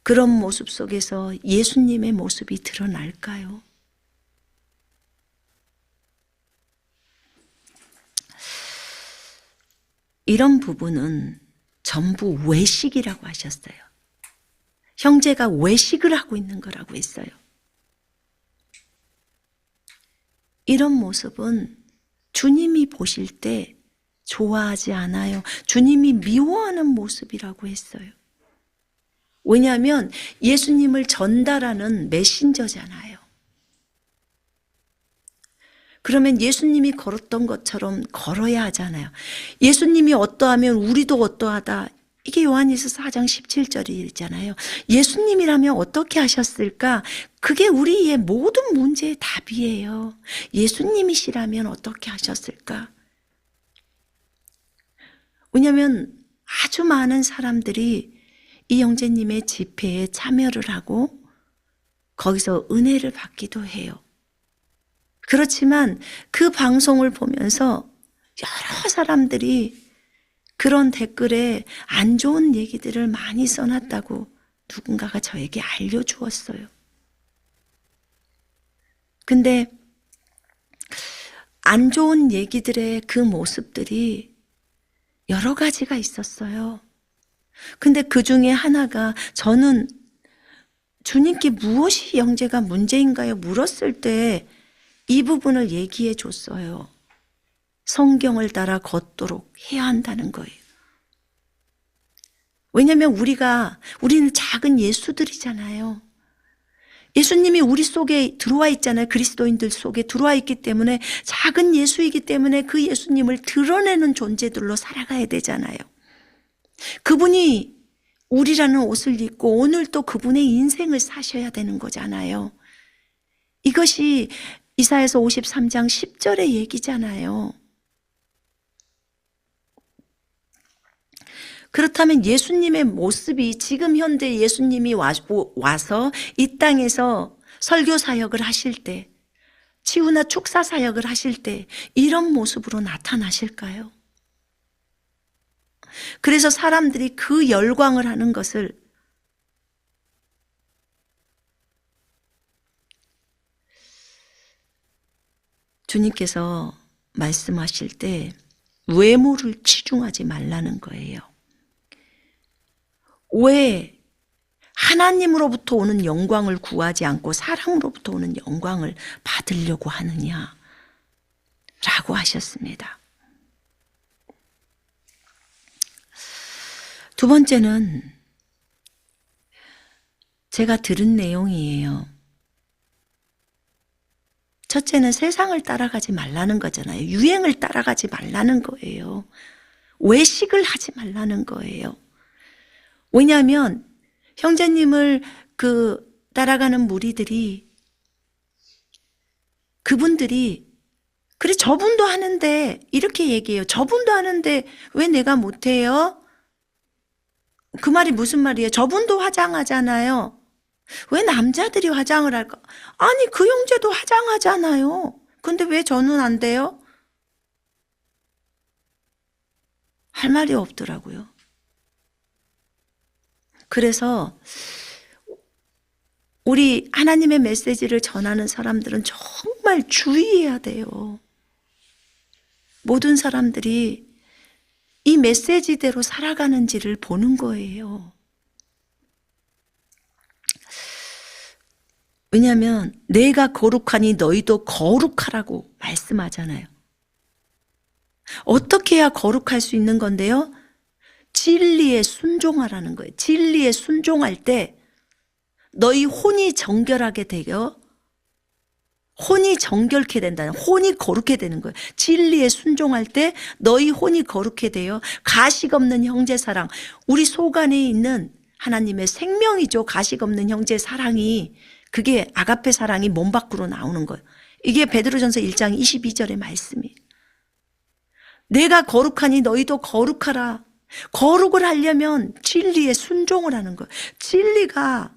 그런 모습 속에서 예수님의 모습이 드러날까요? 이런 부분은 전부 외식이라고 하셨어요. 형제가 외식을 하고 있는 거라고 했어요. 이런 모습은 주님이 보실 때 좋아하지 않아요. 주님이 미워하는 모습이라고 했어요. 왜냐하면 예수님을 전달하는 메신저잖아요. 그러면 예수님이 걸었던 것처럼 걸어야 하잖아요. 예수님이 어떠하면 우리도 어떠하다. 이게 요한일서 4장 17절이잖아요. 예수님이라면 어떻게 하셨을까? 그게 우리의 모든 문제의 답이에요. 예수님이시라면 어떻게 하셨을까? 왜냐하면 아주 많은 사람들이 이 형제님의 집회에 참여를 하고 거기서 은혜를 받기도 해요. 그렇지만 그 방송을 보면서 여러 사람들이 그런 댓글에 안 좋은 얘기들을 많이 써놨다고 누군가가 저에게 알려주었어요. 근데 안 좋은 얘기들의 그 모습들이 여러 가지가 있었어요. 근데 그 중에 하나가 저는 주님께 무엇이 형제가 문제인가요? 물었을 때 이 부분을 얘기해 줬어요. 성경을 따라 걷도록 해야 한다는 거예요. 왜냐하면 우리는 작은 예수들이잖아요. 예수님이 우리 속에 들어와 있잖아요. 그리스도인들 속에 들어와 있기 때문에 작은 예수이기 때문에 그 예수님을 드러내는 존재들로 살아가야 되잖아요. 그분이 우리라는 옷을 입고 오늘 또 그분의 인생을 사셔야 되는 거잖아요. 이것이 이사야서 53장 10절의 얘기잖아요. 그렇다면 예수님의 모습이 지금 현대 예수님이 와서 이 땅에서 설교 사역을 하실 때, 치유나 축사 사역을 하실 때 이런 모습으로 나타나실까요? 그래서 사람들이 그 열광을 하는 것을 주님께서 말씀하실 때 외모를 치중하지 말라는 거예요. 왜 하나님으로부터 오는 영광을 구하지 않고 사람으로부터 오는 영광을 받으려고 하느냐 라고 하셨습니다. 두 번째는 제가 들은 내용이에요. 첫째는 세상을 따라가지 말라는 거잖아요. 유행을 따라가지 말라는 거예요. 외식을 하지 말라는 거예요. 왜냐하면 형제님을 따라가는 무리들이 그분들이 그래 저분도 하는데 이렇게 얘기해요. 저분도 하는데 왜 내가 못해요? 그 말이 무슨 말이에요? 저분도 화장하잖아요. 왜 남자들이 화장을 할까? 아니 그 형제도 화장하잖아요. 근데 왜 저는 안 돼요? 할 말이 없더라고요. 그래서 우리 하나님의 메시지를 전하는 사람들은 정말 주의해야 돼요. 모든 사람들이 이 메시지대로 살아가는지를 보는 거예요. 왜냐하면 내가 거룩하니 너희도 거룩하라고 말씀하잖아요. 어떻게 해야 거룩할 수 있는 건데요? 진리에 순종하라는 거예요. 진리에 순종할 때 너희 혼이 정결하게 되어 혼이 정결케 된다는 혼이 거룩해 되는 거예요. 진리에 순종할 때 너희 혼이 거룩해 되어 가식 없는 형제 사랑, 우리 속 안에 있는 하나님의 생명이죠. 가식 없는 형제 사랑이, 그게 아가페 사랑이 몸 밖으로 나오는 거예요. 이게 베드로전서 1장 22절의 말씀이에요. 내가 거룩하니 너희도 거룩하라. 거룩을 하려면 진리에 순종을 하는 거예요. 진리가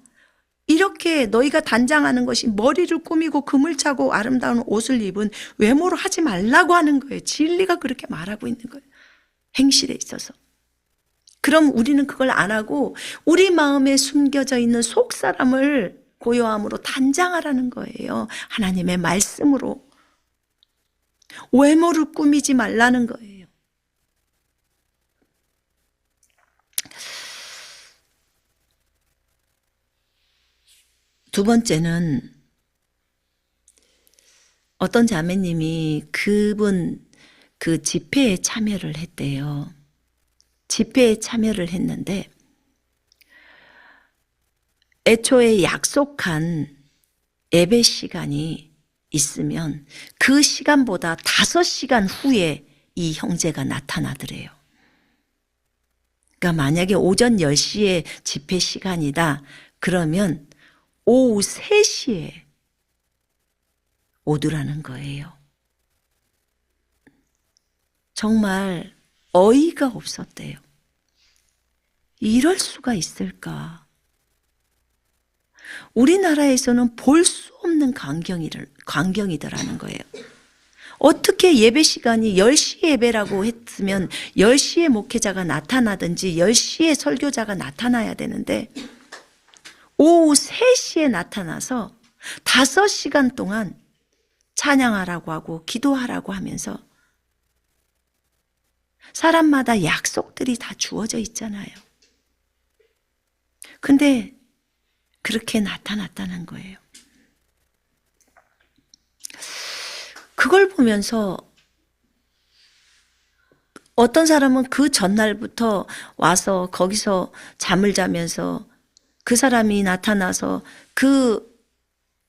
이렇게 너희가 단장하는 것이 머리를 꾸미고 금을 차고 아름다운 옷을 입은 외모로 하지 말라고 하는 거예요. 진리가 그렇게 말하고 있는 거예요. 행실에 있어서. 그럼 우리는 그걸 안 하고 우리 마음에 숨겨져 있는 속사람을 고요함으로 단장하라는 거예요. 하나님의 말씀으로. 외모를 꾸미지 말라는 거예요. 두 번째는 어떤 자매님이 그분 그 집회에 참여를 했대요. 집회에 참여를 했는데 애초에 약속한 예배 시간이 있으면 그 시간보다 5시간 후에 이 형제가 나타나더래요. 그러니까 만약에 오전 10시에 집회 시간이다 그러면 오후 3시에 오더라는 거예요. 정말 어이가 없었대요. 이럴 수가 있을까? 우리나라에서는 볼 수 없는 광경이더라는 거예요. 어떻게 예배 시간이 10시 예배라고 했으면 10시에 목회자가 나타나든지 10시에 설교자가 나타나야 되는데 오후 3시에 나타나서 5시간 동안 찬양하라고 하고 기도하라고 하면서 사람마다 약속들이 다 주어져 있잖아요. 근데 그렇게 나타났다는 거예요. 그걸 보면서 어떤 사람은 그 전날부터 와서 거기서 잠을 자면서 그 사람이 나타나서 그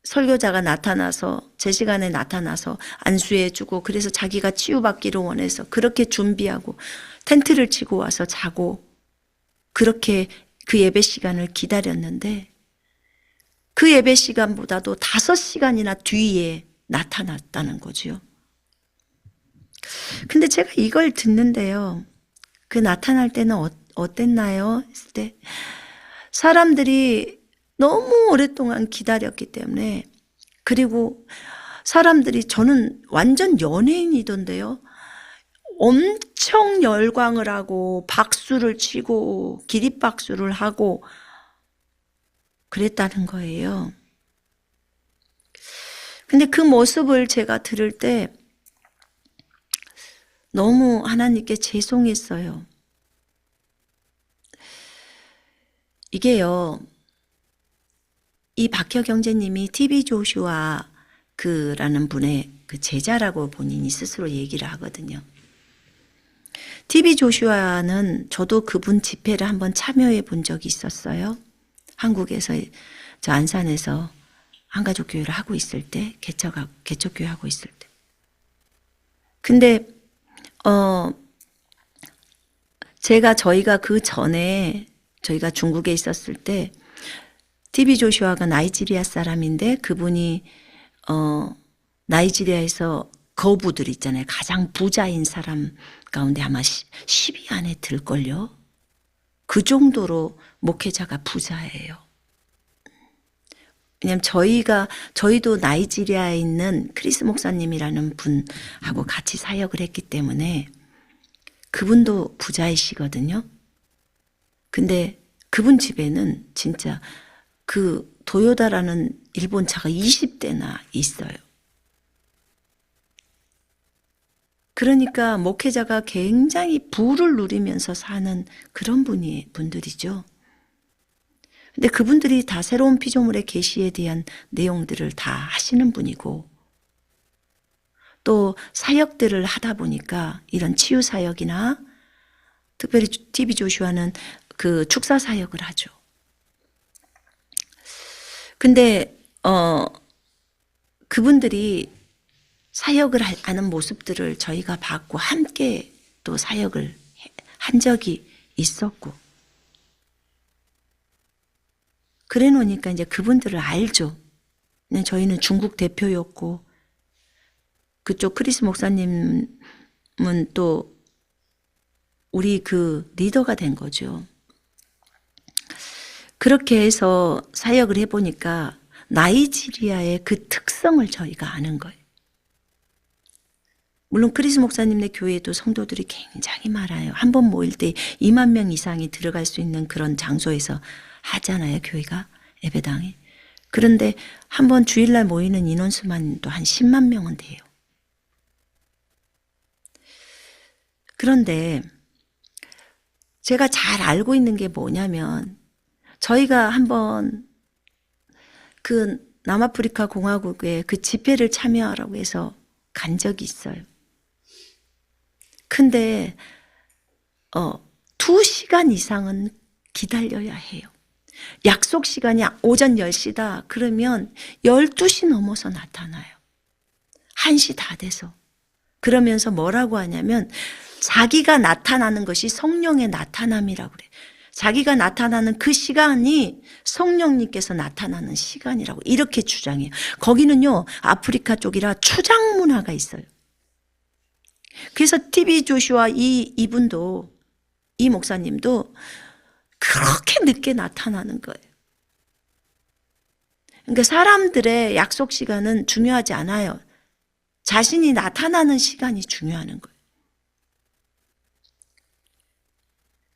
설교자가 나타나서 제 시간에 나타나서 안수해주고 그래서 자기가 치유받기를 원해서 그렇게 준비하고 텐트를 치고 와서 자고 그렇게 그 예배 시간을 기다렸는데 그 예배 시간보다도 5시간이나 뒤에 나타났다는 거죠. 근데 제가 이걸 듣는데요. 그 나타날 때는 어땠나요? 했을 때 사람들이 너무 오랫동안 기다렸기 때문에 그리고 사람들이 저는 완전 연예인이던데요. 엄청 열광을 하고 박수를 치고 기립박수를 하고 그랬다는 거예요. 근데 그 모습을 제가 들을 때 너무 하나님께 죄송했어요. 이게요, 이 박혁 형제님이 TV 조슈아 그라는 분의 그 제자라고 본인이 스스로 얘기를 하거든요. TV 조슈아는 저도 그분 집회를 한번 참여해 본 적이 있었어요. 한국에서 저 안산에서 한가족 교회를 하고 있을 때, 개척교회 하고 있을 때. 근데 저희가 그 전에 저희가 중국에 있었을 때 TV 조슈아가 나이지리아 사람인데 그분이 나이지리아에서 거부들 있잖아요. 가장 부자인 사람 가운데 아마 10위 안에 들걸요. 그 정도로 목회자가 부자예요. 왜냐면 저희도 나이지리아에 있는 크리스 목사님이라는 분하고 같이 사역을 했기 때문에 그분도 부자이시거든요. 근데 그분 집에는 진짜 그 도요다라는 일본 차가 20대나 있어요. 그러니까 목회자가 굉장히 부를 누리면서 사는 그런 분들이죠. 근데 그분들이 다 새로운 피조물의 계시에 대한 내용들을 다 하시는 분이고 또 사역들을 하다 보니까 이런 치유 사역이나 특별히 TV 조슈아는 그 축사 사역을 하죠. 근데 그분들이 사역을 하는 모습들을 저희가 봤고 함께 또 사역을 한 적이 있었고 그래 놓으니까 이제 그분들을 알죠. 저희는 중국 대표였고 그쪽 크리스 목사님은 또 우리 그 리더가 된 거죠. 그렇게 해서 사역을 해보니까 나이지리아의 그 특성을 저희가 아는 거예요. 물론 크리스 목사님네 교회에도 성도들이 굉장히 많아요. 한 번 모일 때 2만 명 이상이 들어갈 수 있는 그런 장소에서 하잖아요. 교회가 예배당에. 그런데 한 번 주일날 모이는 인원수만 또 한 10만 명은 돼요. 그런데 제가 잘 알고 있는 게 뭐냐면 저희가 한번 그 남아프리카 공화국에 그 집회를 참여하라고 해서 간 적이 있어요. 근데 2시간 이상은 기다려야 해요. 약속 시간이 오전 10시다. 그러면 12시 넘어서 나타나요. 1시 다 돼서. 그러면서 뭐라고 하냐면 자기가 나타나는 것이 성령의 나타남이라고 그래. 자기가 나타나는 그 시간이 성령님께서 나타나는 시간이라고 이렇게 주장해요. 거기는요 아프리카 쪽이라 추장 문화가 있어요. 그래서 TV 조슈아 이분도 이 목사님도 그렇게 늦게 나타나는 거예요. 그러니까 사람들의 약속 시간은 중요하지 않아요. 자신이 나타나는 시간이 중요한 거예요.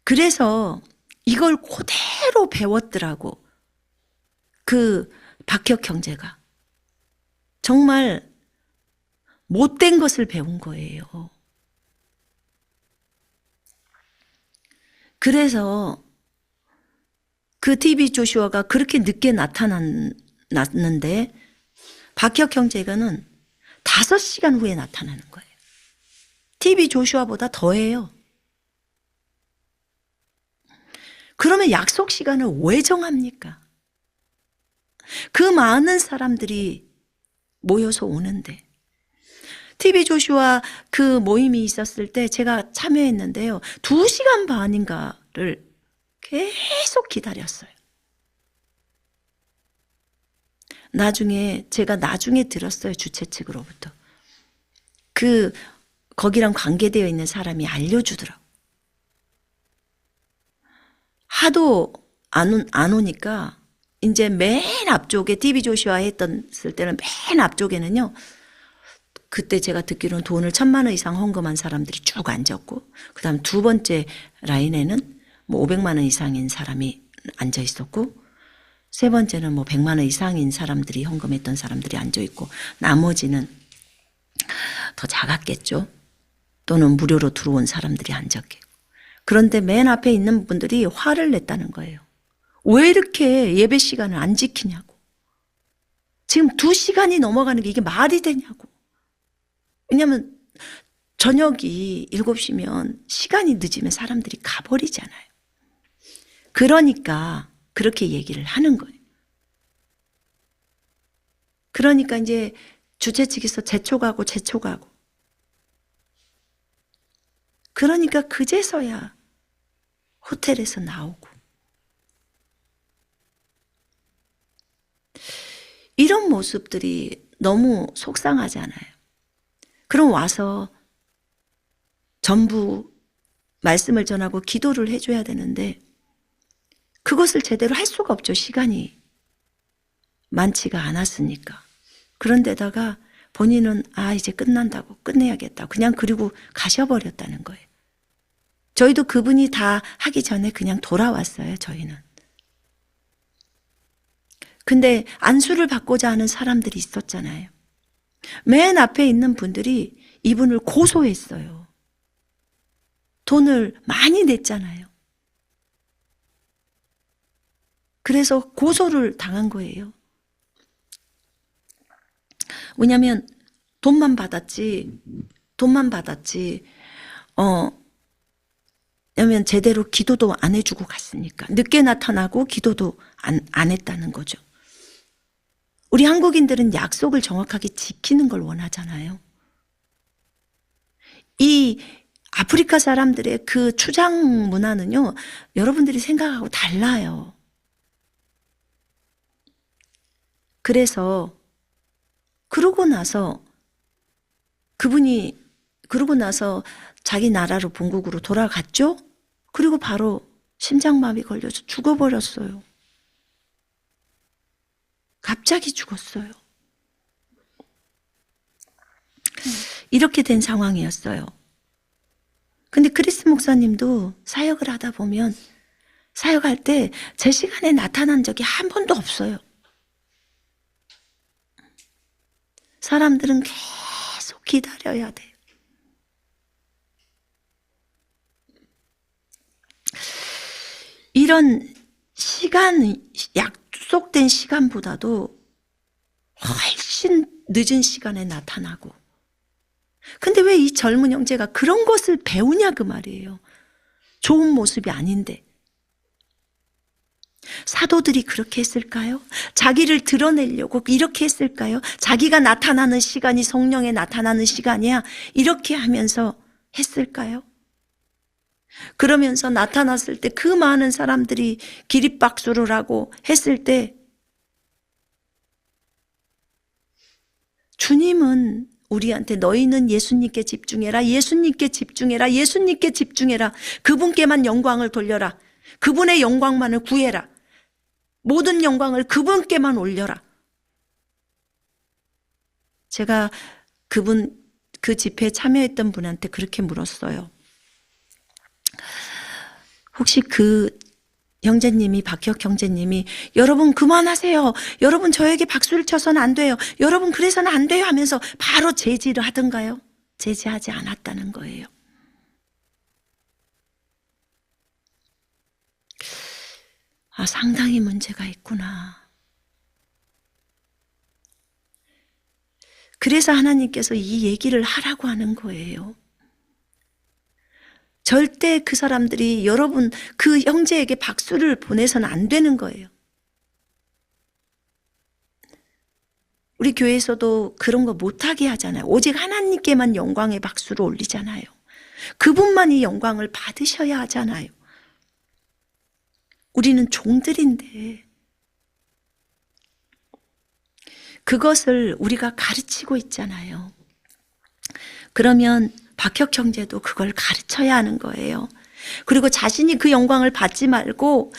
그래서 이걸 그대로 배웠더라고. 그 박혁 형제가. 정말 못된 것을 배운 거예요. 그래서 그 TV 조슈아가 그렇게 늦게 나타났는데 박혁 형제가는 5시간 후에 나타나는 거예요. TV 조슈아보다 더해요. 그러면 약속 시간을 왜 정합니까? 그 많은 사람들이 모여서 오는데 TV 조슈아 그 모임이 있었을 때 제가 참여했는데요. 2시간 반인가를 계속 기다렸어요. 제가 나중에 들었어요. 주최 측으로부터. 거기랑 관계되어 있는 사람이 알려주더라고. 하도 안 오니까 이제 맨 앞쪽에 TV 조슈아 했었을 때는 맨 앞쪽에는요. 그때 제가 듣기로는 돈을 1,000만 원 이상 헌금한 사람들이 쭉 앉았고, 그 다음 두 번째 라인에는 뭐 500만 원 이상인 사람이 앉아 있었고, 세 번째는 뭐 100만 원 이상인 사람들이 헌금했던 사람들이 앉아 있고, 나머지는 더 작았겠죠. 또는 무료로 들어온 사람들이 앉았겠고. 그런데 맨 앞에 있는 분들이 화를 냈다는 거예요. 왜 이렇게 예배 시간을 안 지키냐고. 지금 2시간이 넘어가는 게 이게 말이 되냐고. 왜냐하면 저녁이 7시면 시간이 늦으면 사람들이 가버리잖아요. 그러니까 그렇게 얘기를 하는 거예요. 그러니까 이제 주최 측에서 재촉하고 그러니까 그제서야 호텔에서 나오고. 이런 모습들이 너무 속상하잖아요. 그럼 와서 전부 말씀을 전하고 기도를 해줘야 되는데 그것을 제대로 할 수가 없죠. 시간이 많지가 않았으니까. 그런데다가 본인은 이제 끝난다고, 끝내야겠다, 그냥 그리고 가셔버렸다는 거예요. 저희도 그분이 다 하기 전에 그냥 돌아왔어요. 저희는. 근데 안수를 받고자 하는 사람들이 있었잖아요. 맨 앞에 있는 분들이 이분을 고소했어요. 돈을 많이 냈잖아요. 그래서 고소를 당한 거예요. 왜냐하면 돈만 받았지, 왜냐면 제대로 기도도 안 해주고 갔으니까. 늦게 나타나고 기도도 안 했다는 거죠. 우리 한국인들은 약속을 정확하게 지키는 걸 원하잖아요. 이 아프리카 사람들의 그 추장 문화는요, 여러분들이 생각하고 달라요. 그래서 그러고 나서 자기 나라로 본국으로 돌아갔죠? 그리고 바로 심장마비 걸려서 죽어버렸어요. 갑자기 죽었어요. 이렇게 된 상황이었어요. 근데 크리스 목사님도 사역을 하다 보면 사역할 때 제 시간에 나타난 적이 한 번도 없어요. 사람들은 계속 기다려야 돼요. 이런 약속된 시간보다도 훨씬 늦은 시간에 나타나고. 근데 왜 이 젊은 형제가 그런 것을 배우냐 그 말이에요. 좋은 모습이 아닌데. 사도들이 그렇게 했을까요? 자기를 드러내려고 이렇게 했을까요? 자기가 나타나는 시간이 성령에 나타나는 시간이야, 이렇게 하면서 했을까요? 그러면서 나타났을 때 그 많은 사람들이 기립박수를 하고 했을 때 주님은 우리한테 너희는 예수님께 집중해라, 예수님께 집중해라, 예수님께 집중해라, 그분께만 영광을 돌려라, 그분의 영광만을 구해라, 모든 영광을 그분께만 올려라. 제가 그 집회에 참여했던 분한테 그렇게 물었어요. 혹시 그 형제님이, 박혁 형제님이 여러분 그만하세요, 여러분 저에게 박수를 쳐서는 안 돼요, 여러분 그래서는 안 돼요 하면서 바로 제지를 하던가요? 제지하지 않았다는 거예요. 상당히 문제가 있구나. 그래서 하나님께서 이 얘기를 하라고 하는 거예요. 절대 그 사람들이 여러분 그 형제에게 박수를 보내서는 안 되는 거예요. 우리 교회에서도 그런 거 못하게 하잖아요. 오직 하나님께만 영광의 박수를 올리잖아요. 그분만이 영광을 받으셔야 하잖아요. 우리는 종들인데 그것을 우리가 가르치고 있잖아요. 그러면 박혁 형제도 그걸 가르쳐야 하는 거예요. 그리고 자신이 그 영광을 받지 말고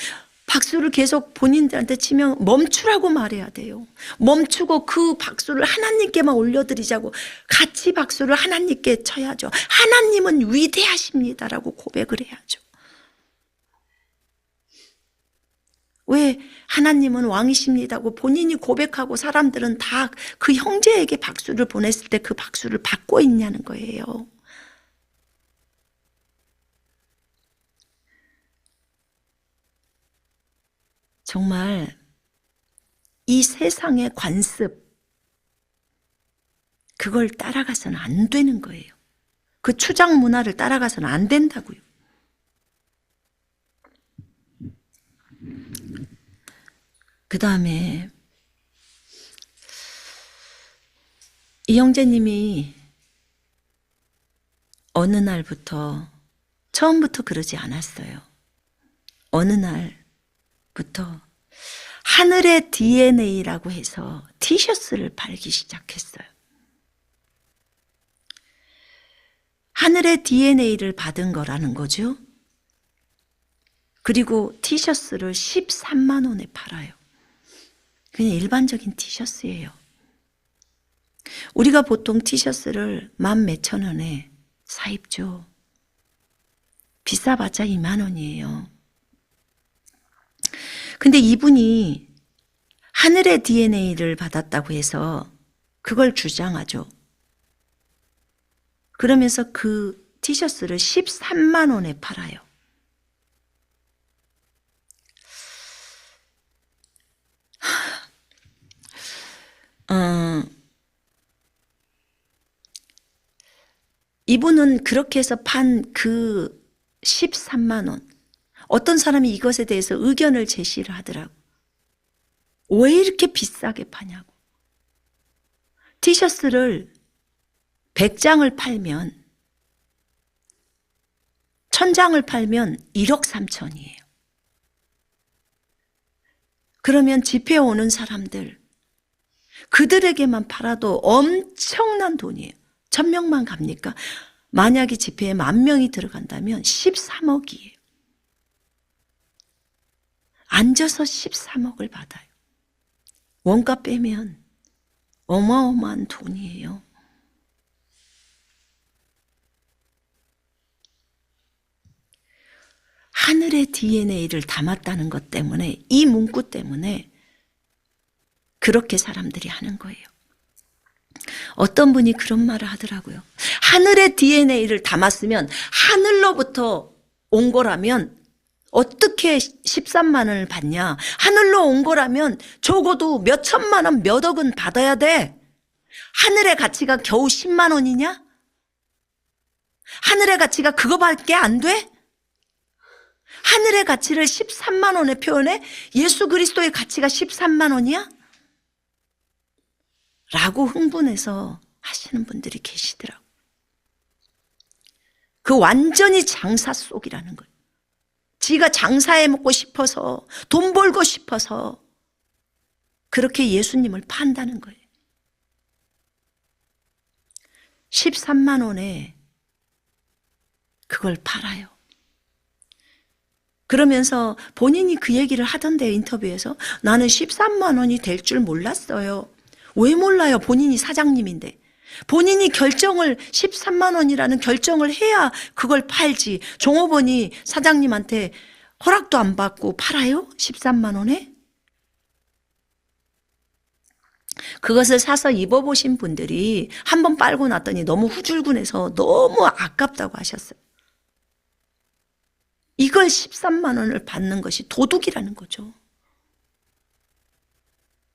박수를 계속 본인들한테 치면 멈추라고 말해야 돼요. 멈추고 그 박수를 하나님께만 올려드리자고 같이 박수를 하나님께 쳐야죠. 하나님은 위대하십니다라고 고백을 해야죠. 왜 하나님은 왕이십니다고 본인이 고백하고 사람들은 다 그 형제에게 박수를 보냈을 때 그 박수를 받고 있냐는 거예요. 정말 이 세상의 관습, 그걸 따라가서는 안 되는 거예요. 그 추장 문화를 따라가서는 안 된다고요. 그 다음에 이 형제님이 어느 날부터, 처음부터 그러지 않았어요. 어느 날부터 하늘의 DNA라고 해서 티셔츠를 팔기 시작했어요. 하늘의 DNA를 받은 거라는 거죠. 그리고 티셔츠를 13만 원에 팔아요. 그냥 일반적인 티셔츠예요. 우리가 보통 티셔츠를 10,000몇천 원에 사 입죠. 비싸봤자 2만 원이에요. 근데 이분이 하늘의 DNA를 받았다고 해서 그걸 주장하죠. 그러면서 그 티셔츠를 13만 원에 팔아요. 이분은 그렇게 해서 판 그 13만 원, 어떤 사람이 이것에 대해서 의견을 제시를 하더라고. 왜 이렇게 비싸게 파냐고. 티셔츠를 100장을 팔면, 1000장을 팔면 1억 3천이에요. 그러면 집회에 오는 사람들, 그들에게만 팔아도 엄청난 돈이에요. 1000명만 갑니까? 만약에 집회에 10,000명이 들어간다면 13억이에요. 앉아서 13억을 받아요. 원가 빼면 어마어마한 돈이에요. 하늘의 DNA를 담았다는 것 때문에, 이 문구 때문에 그렇게 사람들이 하는 거예요. 어떤 분이 그런 말을 하더라고요. 하늘의 DNA를 담았으면, 하늘로부터 온 거라면 어떻게 13만 원을 받냐. 하늘로 온 거라면 적어도 몇 천만 원, 몇 억은 받아야 돼. 하늘의 가치가 겨우 10만 원이냐? 하늘의 가치가 그거밖에 안 돼? 하늘의 가치를 13만 원에 표현해? 예수 그리스도의 가치가 13만 원이야? 라고 흥분해서 하시는 분들이 계시더라고요. 그 완전히 장사 속이라는 거예요. 지가 장사해 먹고 싶어서, 돈 벌고 싶어서 그렇게 예수님을 판다는 거예요. 13만 원에 그걸 팔아요. 그러면서 본인이 그 얘기를 하던데, 인터뷰에서 나는 13만 원이 될 줄 몰랐어요. 왜 몰라요? 본인이 사장님인데. 본인이 결정을 13만 원이라는 결정을 해야 그걸 팔지. 종업원이 사장님한테 허락도 안 받고 팔아요? 13만 원에? 그것을 사서 입어보신 분들이 한번 빨고 났더니 너무 후줄근해서 너무 아깝다고 하셨어요. 이걸 13만 원을 받는 것이 도둑이라는 거죠.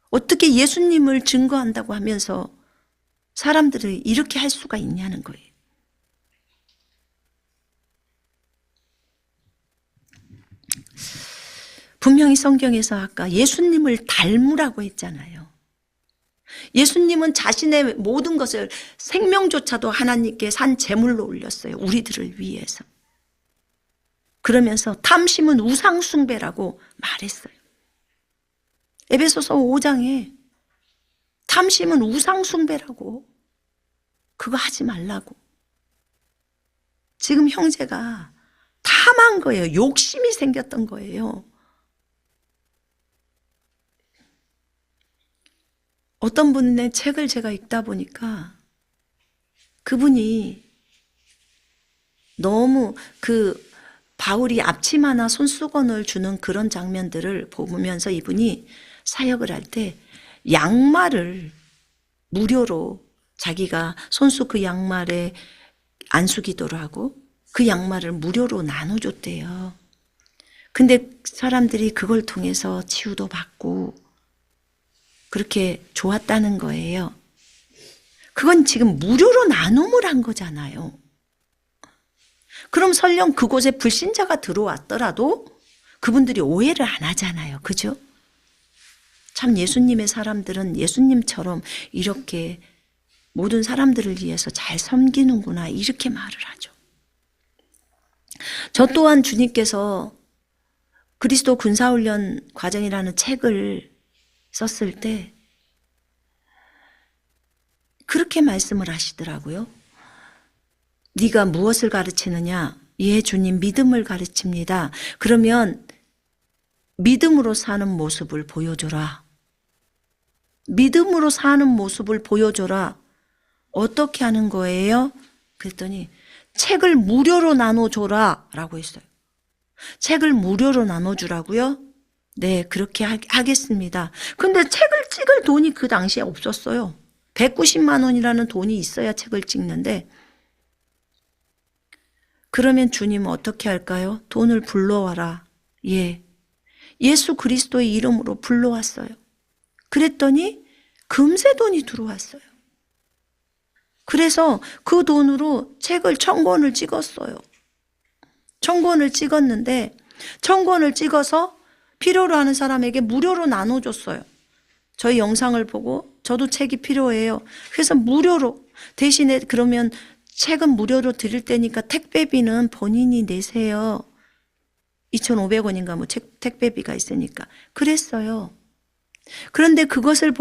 어떻게 예수님을 증거한다고 하면서 사람들을 이렇게 할 수가 있냐는 거예요. 분명히 성경에서 아까 예수님을 닮으라고 했잖아요. 예수님은 자신의 모든 것을, 생명조차도 하나님께 산 제물로 올렸어요. 우리들을 위해서. 그러면서 탐심은 우상 숭배라고 말했어요. 에베소서 5장에 탐심은 우상 숭배라고, 그거 하지 말라고. 지금 형제가 탐한 거예요. 욕심이 생겼던 거예요. 어떤 분의 책을 제가 읽다 보니까 그분이 너무 바울이 앞치마나 손수건을 주는 그런 장면들을 보면서 이분이 사역을 할 때 양말을 무료로 자기가 손수 그 양말에 안수기도를 하고 그 양말을 무료로 나눠줬대요. 근데 사람들이 그걸 통해서 치유도 받고 그렇게 좋았다는 거예요. 그건 지금 무료로 나눔을 한 거잖아요. 그럼 설령 그곳에 불신자가 들어왔더라도 그분들이 오해를 안 하잖아요. 그죠? 참 예수님의 사람들은 예수님처럼 이렇게 모든 사람들을 위해서 잘 섬기는구나 이렇게 말을 하죠. 저 또한 주님께서 그리스도 군사훈련 과정이라는 책을 썼을 때 그렇게 말씀을 하시더라고요. 네가 무엇을 가르치느냐? 예, 주님 믿음을 가르칩니다. 그러면 믿음으로 사는 모습을 보여줘라. 믿음으로 사는 모습을 보여줘라. 어떻게 하는 거예요? 그랬더니 책을 무료로 나눠줘라 라고 했어요. 책을 무료로 나눠주라고요? 네, 그렇게 하겠습니다. 근데 책을 찍을 돈이 그 당시에 없었어요. 190만 원이라는 돈이 있어야 책을 찍는데 그러면 주님은 어떻게 할까요? 돈을 불러와라. 예. 예수 그리스도의 이름으로 불러왔어요. 그랬더니 금세 돈이 들어왔어요. 그래서 그 돈으로 책을 1000권을 찍었어요. 1000권을 찍었는데 1000권을 찍어서 필요로 하는 사람에게 무료로 나눠줬어요. 저희 영상을 보고 저도 책이 필요해요. 그래서 무료로 대신에 그러면 책은 무료로 드릴 테니까 택배비는 본인이 내세요. 2,500원인가 뭐 택배비가 있으니까. 그랬어요. 그런데 그것을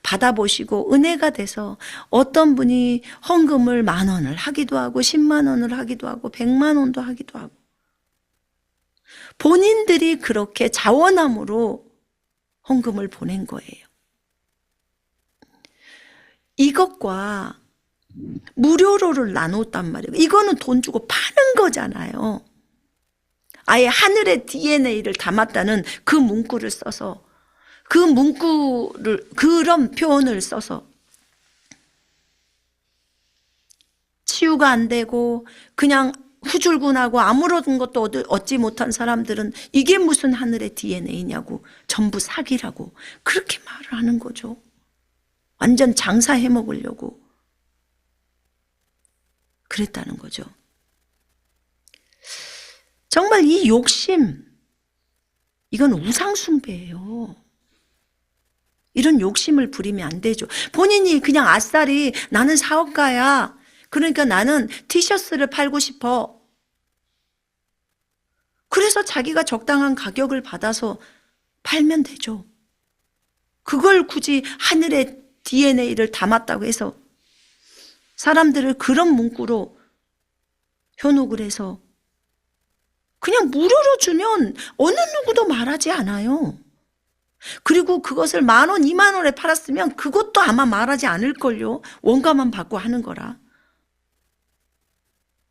받아보시고 은혜가 돼서 어떤 분이 헌금을 10,000원을 하기도 하고 10만 원을 하기도 하고 100만 원도 하기도 하고 본인들이 그렇게 자원함으로 헌금을 보낸 거예요. 이것과 무료로를 나눴단 말이에요. 이거는 돈 주고 파는 거잖아요. 아예 하늘의 DNA를 담았다는 그 문구를 써서 그런 표현을 써서 치유가 안 되고 그냥 후줄근하고 아무런 것도 얻지 못한 사람들은 이게 무슨 하늘의 DNA냐고 전부 사기라고 그렇게 말을 하는 거죠. 완전 장사해 먹으려고 그랬다는 거죠. 정말 이 욕심, 이건 우상숭배예요. 이런 욕심을 부리면 안 되죠. 본인이 그냥 아싸리 나는 사업가야. 그러니까 나는 티셔츠를 팔고 싶어. 그래서 자기가 적당한 가격을 받아서 팔면 되죠. 그걸 굳이 하늘의 DNA를 담았다고 해서 사람들을 그런 문구로 현혹을 해서 그냥 무료로 주면 어느 누구도 말하지 않아요. 그리고 그것을 10,000원, 20,000원에 팔았으면 그것도 아마 말하지 않을걸요. 원가만 받고 하는 거라.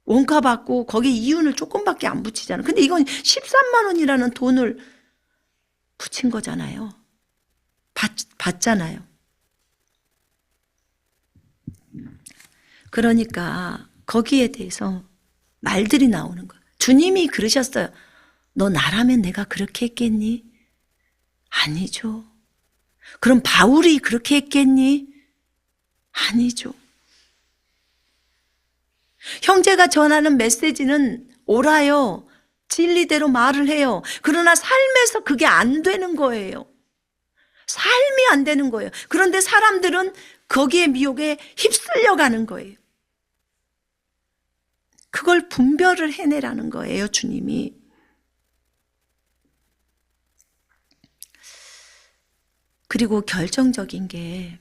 원가 받고 거기에 이윤을 조금밖에 안 붙이잖아요. 근데 이건 13만 원이라는 돈을 붙인 거잖아요. 받잖아요. 그러니까 거기에 대해서 말들이 나오는 거예요. 주님이 그러셨어요. 너 나라면 내가 그렇게 했겠니? 아니죠. 그럼 바울이 그렇게 했겠니? 아니죠. 형제가 전하는 메시지는 옳아요. 진리대로 말을 해요. 그러나 삶에서 그게 안 되는 거예요. 삶이 안 되는 거예요. 그런데 사람들은 거기에 미혹에 휩쓸려 가는 거예요. 그걸 분별을 해내라는 거예요, 주님이. 그리고 결정적인 게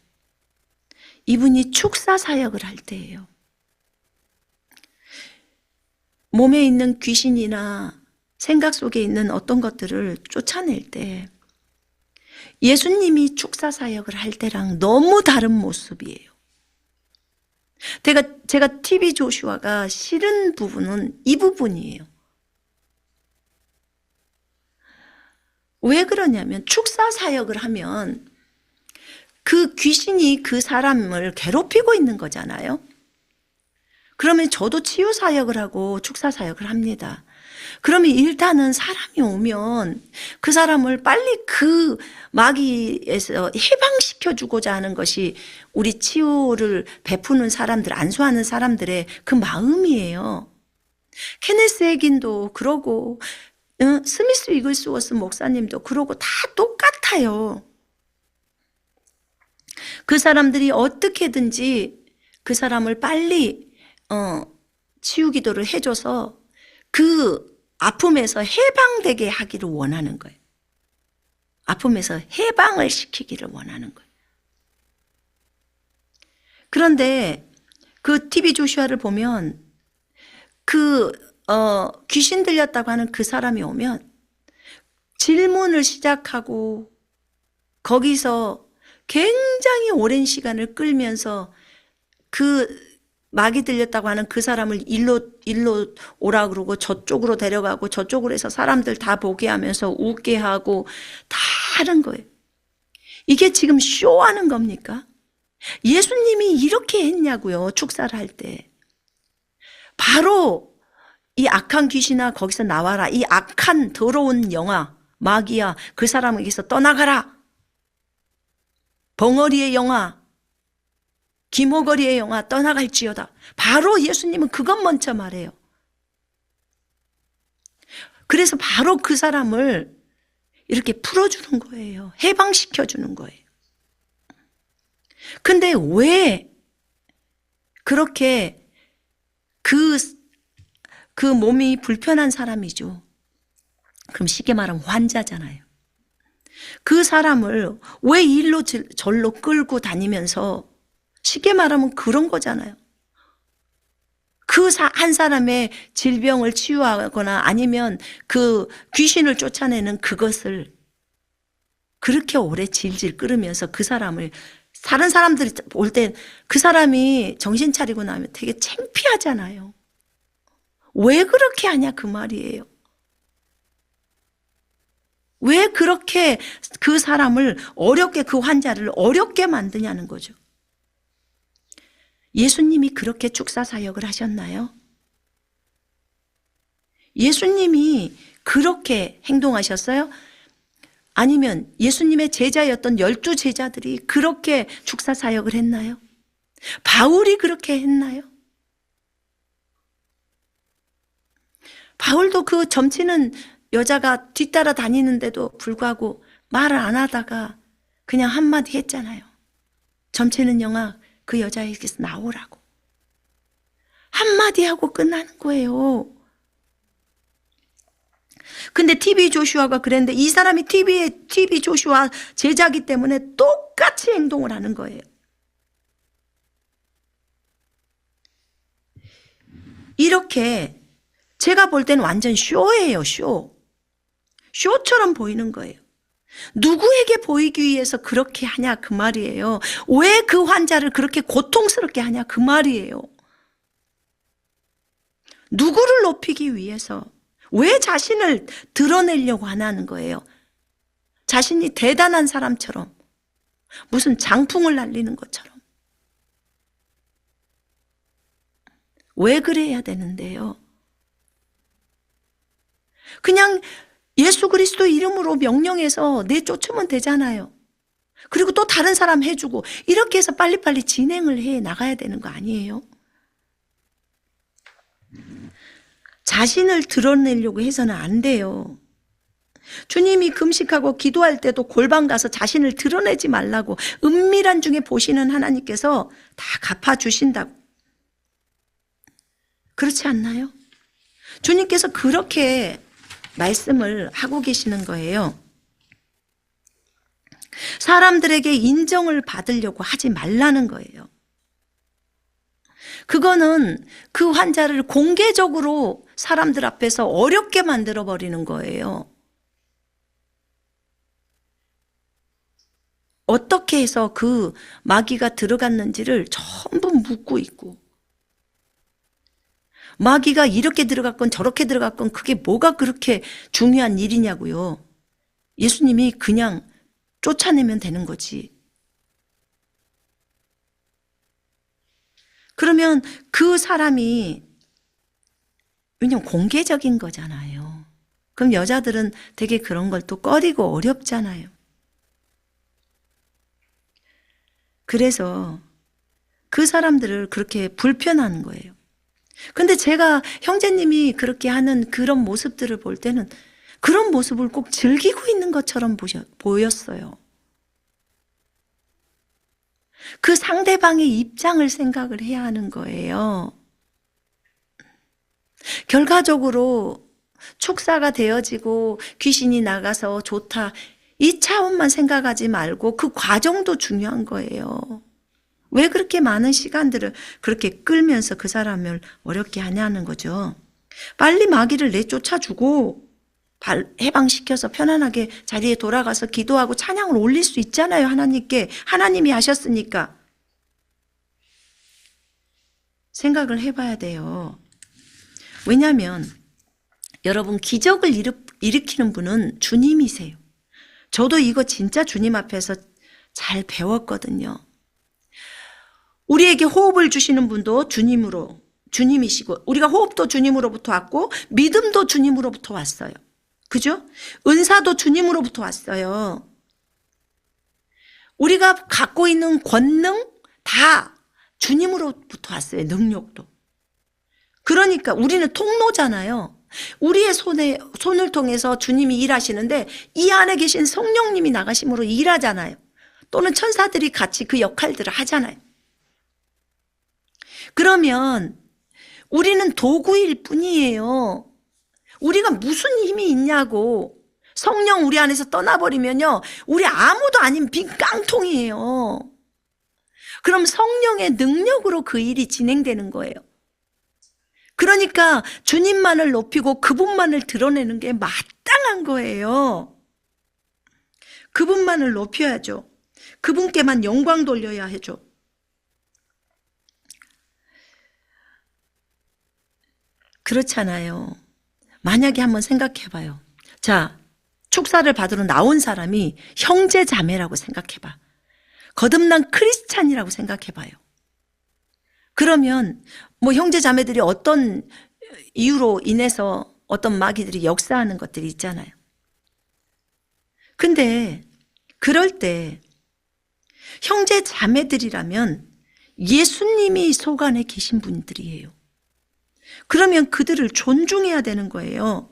이분이 축사 사역을 할 때예요. 몸에 있는 귀신이나 생각 속에 있는 어떤 것들을 쫓아낼 때 예수님이 축사사역을 할 때랑 너무 다른 모습이에요. 제가 TV 조슈아가 싫은 부분은 이 부분이에요. 왜 그러냐면 축사사역을 하면 그 귀신이 그 사람을 괴롭히고 있는 거잖아요. 그러면 저도 치유사역을 하고 축사사역을 합니다. 그러면 일단은 사람이 오면 그 사람을 빨리 그 마귀에서 해방시켜주고자 하는 것이 우리 치유를 베푸는 사람들, 안수하는 사람들의 그 마음이에요. 케네스 해긴도 그러고 스미스 이글스워스 목사님도 그러고 다 똑같아요. 그 사람들이 어떻게든지 그 사람을 빨리 치유 기도를 해줘서 그 아픔에서 해방되게 하기를 원하는 거예요. 아픔에서 해방을 시키기를 원하는 거예요. 그런데 그 TV 조슈아를 보면 귀신 들렸다고 하는 그 사람이 오면 질문을 시작하고 거기서 굉장히 오랜 시간을 끌면서 그 마귀 들렸다고 하는 그 사람을 일로 오라 그러고 저쪽으로 데려가고 저쪽으로 해서 사람들 다 보게 하면서 웃게 하고 다 하는 거예요. 이게 지금 쇼하는 겁니까? 예수님이 이렇게 했냐고요. 축사를 할 때. 바로 이 악한 귀신아 거기서 나와라. 이 악한 더러운 영아 마귀야 그 사람에게서 떠나가라. 벙어리의 영아 기모거리의 영아 떠나갈지어다. 바로 예수님은 그것 먼저 말해요. 그래서 바로 그 사람을 이렇게 풀어주는 거예요. 해방시켜주는 거예요. 근데 왜 그렇게 그 몸이 불편한 사람이죠. 그럼 쉽게 말하면 환자잖아요. 그 사람을 왜 일로 절로 끌고 다니면서 쉽게 말하면 그런 거잖아요. 그 한 사람의 질병을 치유하거나 아니면 그 귀신을 쫓아내는 그것을 그렇게 오래 질질 끌으면서 그 사람을 다른 사람들이 볼 땐 그 사람이 정신 차리고 나면 되게 창피하잖아요. 왜 그렇게 하냐 그 말이에요. 왜 그렇게 그 사람을 어렵게 그 환자를 어렵게 만드냐는 거죠. 예수님이 그렇게 축사사역을 하셨나요? 예수님이 그렇게 행동하셨어요? 아니면 예수님의 제자였던 12제자들이 그렇게 축사사역을 했나요? 바울이 그렇게 했나요? 바울도 그 점치는 여자가 뒤따라 다니는데도 불구하고 말을 안 하다가 그냥 한마디 했잖아요. 점치는 영아 그 여자에게서 나오라고. 한마디 하고 끝나는 거예요. 근데 TV 조슈아가 그랬는데 이 사람이 TV 조슈아 제자기 때문에 똑같이 행동을 하는 거예요. 이렇게 제가 볼 때는 완전 쇼예요. 쇼처럼 보이는 거예요. 누구에게 보이기 위해서 그렇게 하냐 그 말이에요. 왜 그 환자를 그렇게 고통스럽게 하냐 그 말이에요. 누구를 높이기 위해서 왜 자신을 드러내려고 하는 거예요. 자신이 대단한 사람처럼 무슨 장풍을 날리는 것처럼. 왜 그래야 되는데요. 그냥 예수 그리스도 이름으로 명령해서 내쫓으면 되잖아요. 그리고 또 다른 사람 해주고 이렇게 해서 빨리빨리 진행을 해 나가야 되는 거 아니에요? 자신을 드러내려고 해서는 안 돼요. 주님이 금식하고 기도할 때도 골방 가서 자신을 드러내지 말라고 은밀한 중에 보시는 하나님께서 다 갚아주신다고. 그렇지 않나요? 주님께서 그렇게 말씀을 하고 계시는 거예요. 사람들에게 인정을 받으려고 하지 말라는 거예요. 그거는 그 환자를 공개적으로 사람들 앞에서 어렵게 만들어 버리는 거예요. 어떻게 해서 그 마귀가 들어갔는지를 전부 묻고 있고, 마귀가 이렇게 들어갔건 저렇게 들어갔건 그게 뭐가 그렇게 중요한 일이냐고요. 예수님이 그냥 쫓아내면 되는 거지. 그러면 그 사람이, 왜냐면 공개적인 거잖아요. 그럼 여자들은 되게 그런 걸 또 꺼리고 어렵잖아요. 그래서 그 사람들을 그렇게 불편한 거예요. 근데 제가 형제님이 그렇게 하는 그런 모습들을 볼 때는 그런 모습을 꼭 즐기고 있는 것처럼 보였어요. 그 상대방의 입장을 생각을 해야 하는 거예요. 결과적으로 축사가 되어지고 귀신이 나가서 좋다, 이 차원만 생각하지 말고 그 과정도 중요한 거예요. 왜 그렇게 많은 시간들을 그렇게 끌면서 그 사람을 어렵게 하냐는 거죠. 빨리 마귀를 내쫓아주고 해방시켜서 편안하게 자리에 돌아가서 기도하고 찬양을 올릴 수 있잖아요. 하나님께. 하나님이 하셨으니까. 생각을 해봐야 돼요. 왜냐하면 여러분, 기적을 일으키는 분은 주님이세요. 저도 이거 진짜 주님 앞에서 잘 배웠거든요. 우리에게 호흡을 주시는 분도 주님이시고, 우리가 호흡도 주님으로부터 왔고 믿음도 주님으로부터 왔어요. 그죠? 은사도 주님으로부터 왔어요. 우리가 갖고 있는 권능 다 주님으로부터 왔어요. 능력도. 그러니까 우리는 통로잖아요. 우리의 손을 통해서 주님이 일하시는데 이 안에 계신 성령님이 나가심으로 일하잖아요. 또는 천사들이 같이 그 역할들을 하잖아요. 그러면 우리는 도구일 뿐이에요. 우리가 무슨 힘이 있냐고. 성령 우리 안에서 떠나버리면요, 우리 아무도 아닌 빈 깡통이에요. 그럼 성령의 능력으로 그 일이 진행되는 거예요. 그러니까 주님만을 높이고 그분만을 드러내는 게 마땅한 거예요. 그분만을 높여야죠. 그분께만 영광 돌려야 하죠. 그렇잖아요. 만약에 한번 생각해봐요. 자, 축사를 받으러 나온 사람이 형제 자매라고 생각해봐. 거듭난 크리스찬이라고 생각해봐요. 그러면 뭐 형제 자매들이 어떤 이유로 인해서 어떤 마귀들이 역사하는 것들이 있잖아요. 근데 그럴 때 형제 자매들이라면 예수님이 속 안에 계신 분들이에요. 그러면 그들을 존중해야 되는 거예요.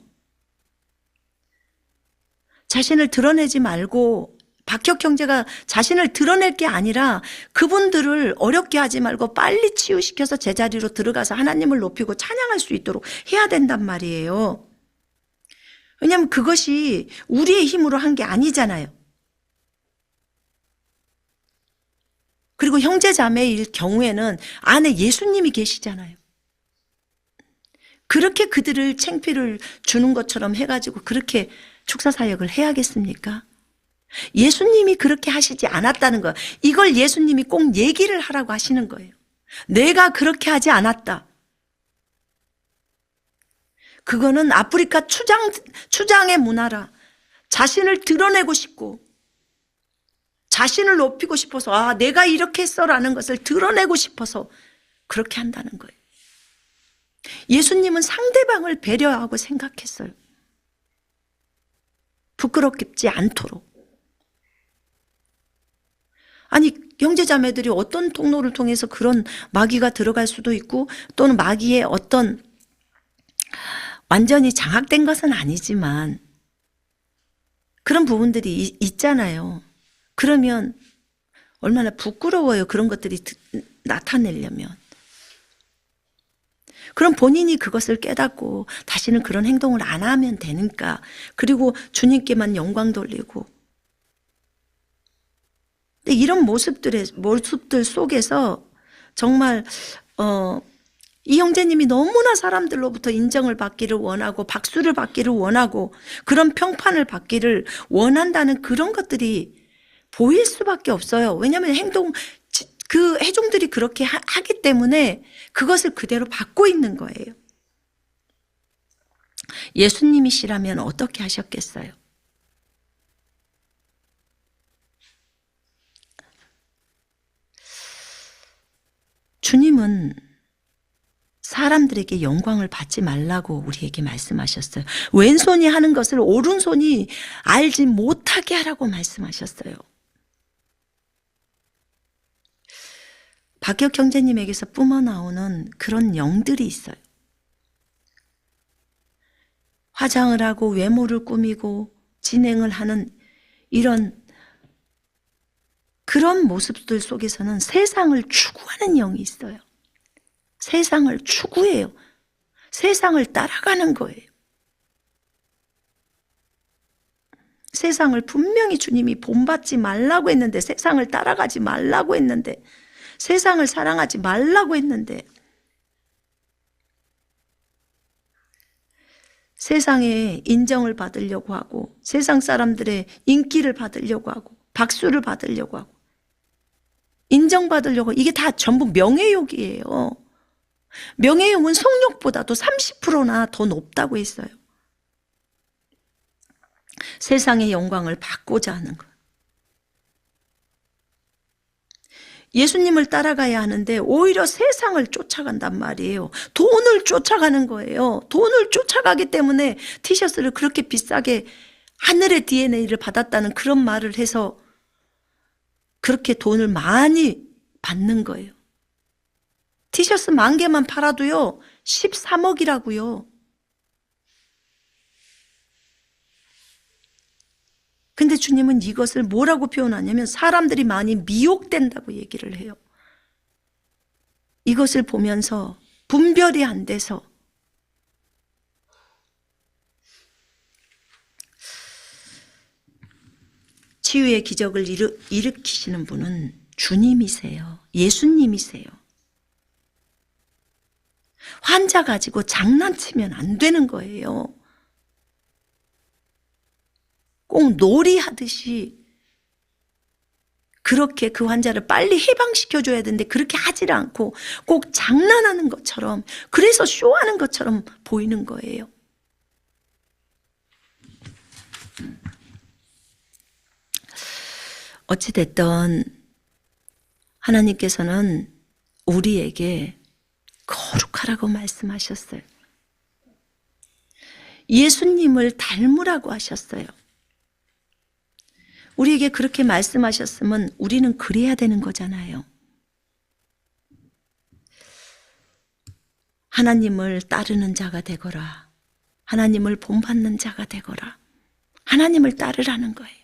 자신을 드러내지 말고, 박혁 형제가 자신을 드러낼 게 아니라 그분들을 어렵게 하지 말고 빨리 치유시켜서 제자리로 들어가서 하나님을 높이고 찬양할 수 있도록 해야 된단 말이에요. 왜냐하면 그것이 우리의 힘으로 한 게 아니잖아요. 그리고 형제 자매일 경우에는 안에 예수님이 계시잖아요. 그렇게 그들을 창피를 주는 것처럼 해가지고 그렇게 축사 사역을 해야겠습니까? 예수님이 그렇게 하시지 않았다는 거예요. 이걸 예수님이 꼭 얘기를 하라고 하시는 거예요. 내가 그렇게 하지 않았다. 그거는 아프리카 추장의 문화라. 자신을 드러내고 싶고 자신을 높이고 싶어서, 아, 내가 이렇게 했어라는 것을 드러내고 싶어서 그렇게 한다는 거예요. 예수님은 상대방을 배려하고 생각했어요. 부끄럽지 않도록. 아니, 형제자매들이 어떤 통로를 통해서 그런 마귀가 들어갈 수도 있고, 또는 마귀의 어떤 완전히 장악된 것은 아니지만 그런 부분들이 있잖아요. 그러면 얼마나 부끄러워요. 그런 것들이 나타내려면. 그럼 본인이 그것을 깨닫고 다시는 그런 행동을 안 하면 되니까. 그리고 주님께만 영광 돌리고. 근데 이런 모습들 속에서 정말 이 형제님이 너무나 사람들로부터 인정을 받기를 원하고 박수를 받기를 원하고 그런 평판을 받기를 원한다는 그런 것들이 보일 수밖에 없어요. 왜냐하면 그 회중들이 그렇게 하기 때문에 그것을 그대로 받고 있는 거예요. 예수님이시라면 어떻게 하셨겠어요? 주님은 사람들에게 영광을 받지 말라고 우리에게 말씀하셨어요. 왼손이 하는 것을 오른손이 알지 못하게 하라고 말씀하셨어요. 박혁 형제님에게서 뿜어나오는 그런 영들이 있어요. 화장을 하고 외모를 꾸미고 진행을 하는 그런 모습들 속에서는 세상을 추구하는 영이 있어요. 세상을 추구해요. 세상을 따라가는 거예요. 세상을 분명히 주님이 본받지 말라고 했는데, 세상을 따라가지 말라고 했는데, 세상을 사랑하지 말라고 했는데, 세상에 인정을 받으려고 하고, 세상 사람들의 인기를 받으려고 하고, 박수를 받으려고 하고, 인정받으려고, 이게 다 전부 명예욕이에요. 명예욕은 성욕보다도 30%나 더 높다고 했어요. 세상의 영광을 받고자 하는 것. 예수님을 따라가야 하는데 오히려 세상을 쫓아간단 말이에요. 돈을 쫓아가는 거예요. 돈을 쫓아가기 때문에 티셔츠를 그렇게 비싸게 하늘의 DNA를 받았다는 그런 말을 해서 그렇게 돈을 많이 받는 거예요. 티셔츠 10,000개만 팔아도요 13억이라고요. 근데 주님은 이것을 뭐라고 표현하냐면 사람들이 많이 미혹된다고 얘기를 해요. 이것을 보면서 분별이 안 돼서 치유의 기적을 일으키시는 분은 주님이세요. 예수님이세요. 환자 가지고 장난치면 안 되는 거예요. 꼭 놀이하듯이 그렇게 그 환자를 빨리 해방시켜줘야 되는데 그렇게 하질 않고 꼭 장난하는 것처럼, 그래서 쇼하는 것처럼 보이는 거예요. 어찌됐든 하나님께서는 우리에게 거룩하라고 말씀하셨어요. 예수님을 닮으라고 하셨어요. 우리에게 그렇게 말씀하셨으면 우리는 그래야 되는 거잖아요. 하나님을 따르는 자가 되거라. 하나님을 본받는 자가 되거라. 하나님을 따르라는 거예요.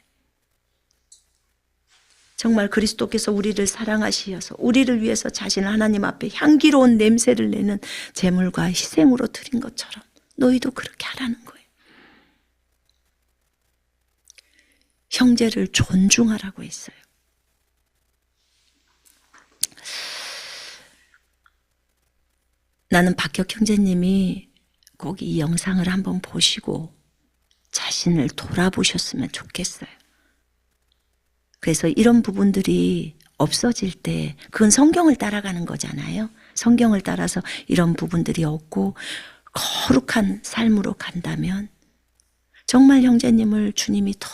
정말 그리스도께서 우리를 사랑하시어서 우리를 위해서 자신을 하나님 앞에 향기로운 냄새를 내는 제물과 희생으로 드린 것처럼 너희도 그렇게 하라는 거예요. 형제를 존중하라고 했어요. 나는 박혁 형제님이 꼭 이 영상을 한번 보시고 자신을 돌아보셨으면 좋겠어요. 그래서 이런 부분들이 없어질 때 그건 성경을 따라가는 거잖아요. 성경을 따라서 이런 부분들이 없고 거룩한 삶으로 간다면 정말 형제님을 주님이 더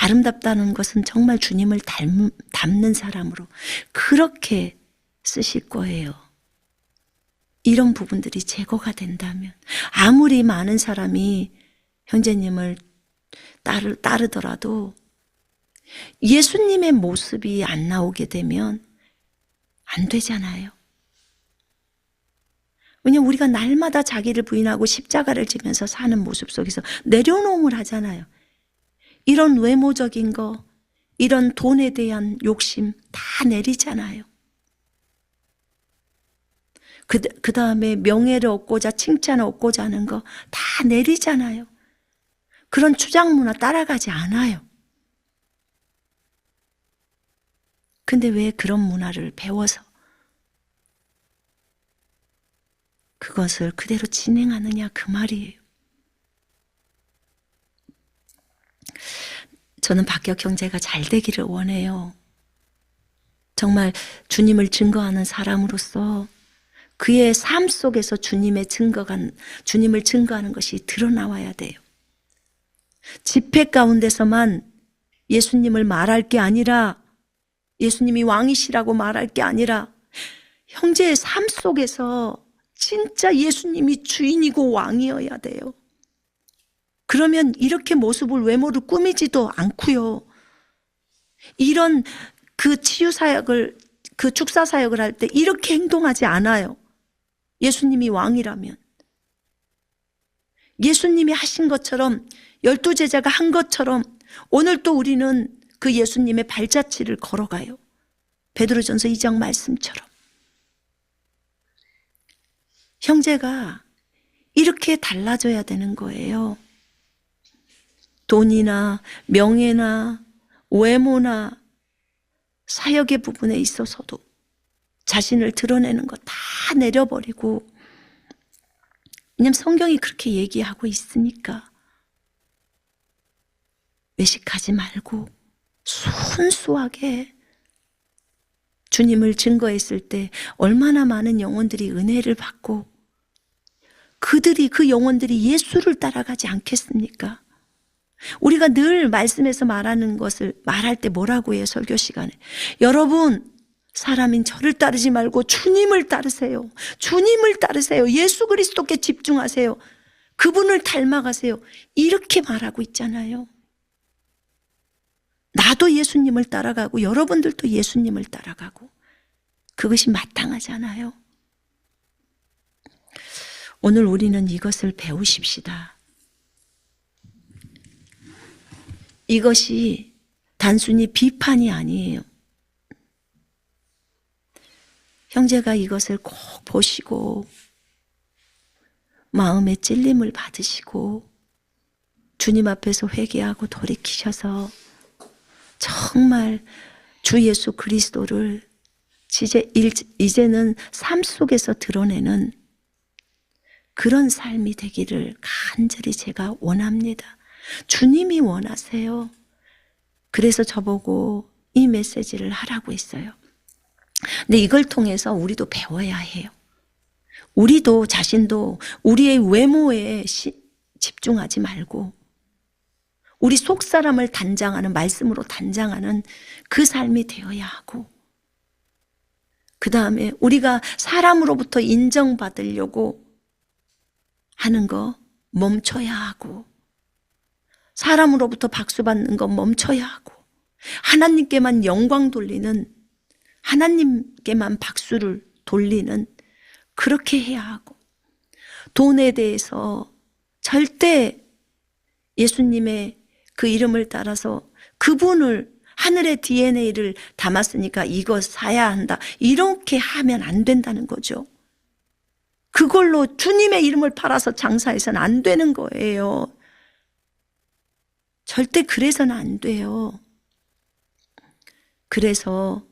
아름답다는 것은 정말 주님을 닮는 사람으로 그렇게 쓰실 거예요. 이런 부분들이 제거가 된다면 아무리 많은 사람이 형제님을 따르더라도 예수님의 모습이 안 나오게 되면 안 되잖아요. 왜냐하면 우리가 날마다 자기를 부인하고 십자가를 지면서 사는 모습 속에서 내려놓음을 하잖아요. 이런 외모적인 거, 이런 돈에 대한 욕심 다 내리잖아요. 그 다음에 명예를 얻고자 칭찬을 얻고자 하는 거 다 내리잖아요. 그런 추장 문화 따라가지 않아요. 근데 왜 그런 문화를 배워서 그것을 그대로 진행하느냐 그 말이에요. 저는 박혁 형제가 잘 되기를 원해요. 정말 주님을 증거하는 사람으로서 그의 삶 속에서 주님을 증거하는 것이 드러나와야 돼요. 집회 가운데서만 예수님을 말할 게 아니라, 예수님이 왕이시라고 말할 게 아니라 형제의 삶 속에서 진짜 예수님이 주인이고 왕이어야 돼요. 그러면 이렇게 외모를 꾸미지도 않고요. 이런 그 치유사역을, 그 축사사역을 할 때 이렇게 행동하지 않아요. 예수님이 왕이라면. 예수님이 하신 것처럼, 12제자가 한 것처럼 오늘 또 우리는 그 예수님의 발자취를 걸어가요. 베드로전서 2장 말씀처럼. 형제가 이렇게 달라져야 되는 거예요. 돈이나 명예나 외모나 사역의 부분에 있어서도 자신을 드러내는 거 다 내려버리고, 왜냐면 성경이 그렇게 얘기하고 있으니까 외식하지 말고 순수하게 주님을 증거했을 때 얼마나 많은 영혼들이 은혜를 받고 그 영혼들이 예수를 따라가지 않겠습니까? 우리가 늘 말씀에서 말하는 것을 말할 때 뭐라고 해요? 설교 시간에 여러분, 사람인 저를 따르지 말고 주님을 따르세요. 주님을 따르세요. 예수 그리스도께 집중하세요. 그분을 닮아가세요. 이렇게 말하고 있잖아요. 나도 예수님을 따라가고 여러분들도 예수님을 따라가고, 그것이 마땅하잖아요. 오늘 우리는 이것을 배우십시다. 이것이 단순히 비판이 아니에요. 형제가 이것을 꼭 보시고 마음의 찔림을 받으시고 주님 앞에서 회개하고 돌이키셔서 정말 주 예수 그리스도를 이제는 삶 속에서 드러내는 그런 삶이 되기를 간절히 제가 원합니다. 주님이 원하세요. 그래서 저보고 이 메시지를 하라고 했어요. 근데 이걸 통해서 우리도 배워야 해요. 우리도 자신도 우리의 외모에 집중하지 말고 우리 속사람을 단장하는, 말씀으로 단장하는 그 삶이 되어야 하고, 그 다음에 우리가 사람으로부터 인정받으려고 하는 거 멈춰야 하고, 사람으로부터 박수 받는 거 멈춰야 하고, 하나님께만 영광 돌리는, 하나님께만 박수를 돌리는, 그렇게 해야 하고, 돈에 대해서 절대 예수님의 그 이름을 따라서 그분을, 하늘의 DNA를 담았으니까 이거 사야 한다, 이렇게 하면 안 된다는 거죠. 그걸로 주님의 이름을 팔아서 장사해서는 안 되는 거예요. 절대 그래서는 안 돼요. 그래서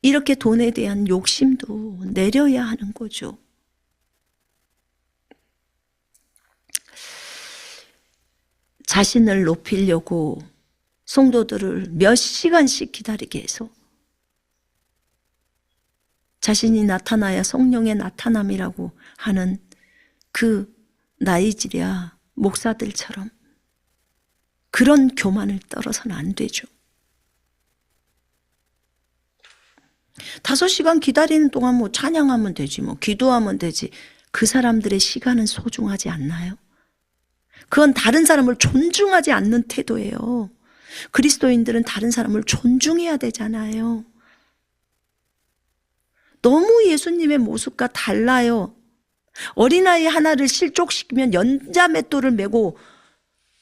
이렇게 돈에 대한 욕심도 내려야 하는 거죠. 자신을 높이려고 성도들을 몇 시간씩 기다리게 해서 자신이 나타나야 성령의 나타남이라고 하는 그 나이지리아 목사들처럼 그런 교만을 떨어서는 안 되죠. 5시간 기다리는 동안 뭐 찬양하면 되지, 뭐 기도하면 되지. 그 사람들의 시간은 소중하지 않나요? 그건 다른 사람을 존중하지 않는 태도예요. 그리스도인들은 다른 사람을 존중해야 되잖아요. 너무 예수님의 모습과 달라요. 어린아이 하나를 실족시키면 연자맷돌을 메고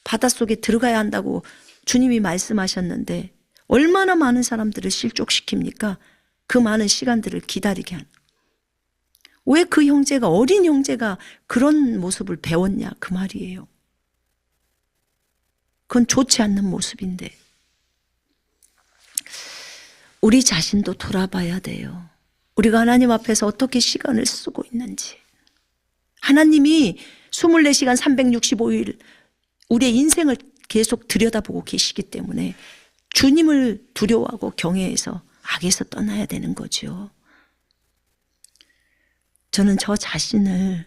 바닷속에 들어가야 한다고 주님이 말씀하셨는데 얼마나 많은 사람들을 실족시킵니까? 그 많은 시간들을 기다리게 하는. 왜 그 형제가, 어린 형제가 그런 모습을 배웠냐, 그 말이에요. 그건 좋지 않는 모습인데 우리 자신도 돌아봐야 돼요. 우리가 하나님 앞에서 어떻게 시간을 쓰고 있는지. 하나님이 24시간 365일 우리의 인생을 계속 들여다보고 계시기 때문에 주님을 두려워하고 경외해서 악에서 떠나야 되는 거죠. 저는 저 자신을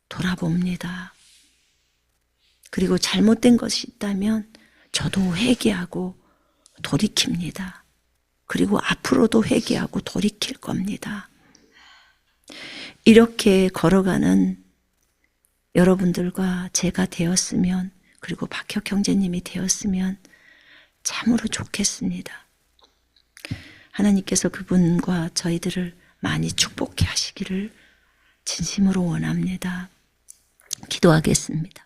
돌아봅니다. 그리고 잘못된 것이 있다면 저도 회개하고 돌이킵니다. 그리고 앞으로도 회개하고 돌이킬 겁니다. 이렇게 걸어가는 여러분들과 제가 되었으면, 그리고 박혁 형제님이 되었으면 참으로 좋겠습니다. 하나님께서 그분과 저희들을 많이 축복해 하시기를 진심으로 원합니다. 기도하겠습니다.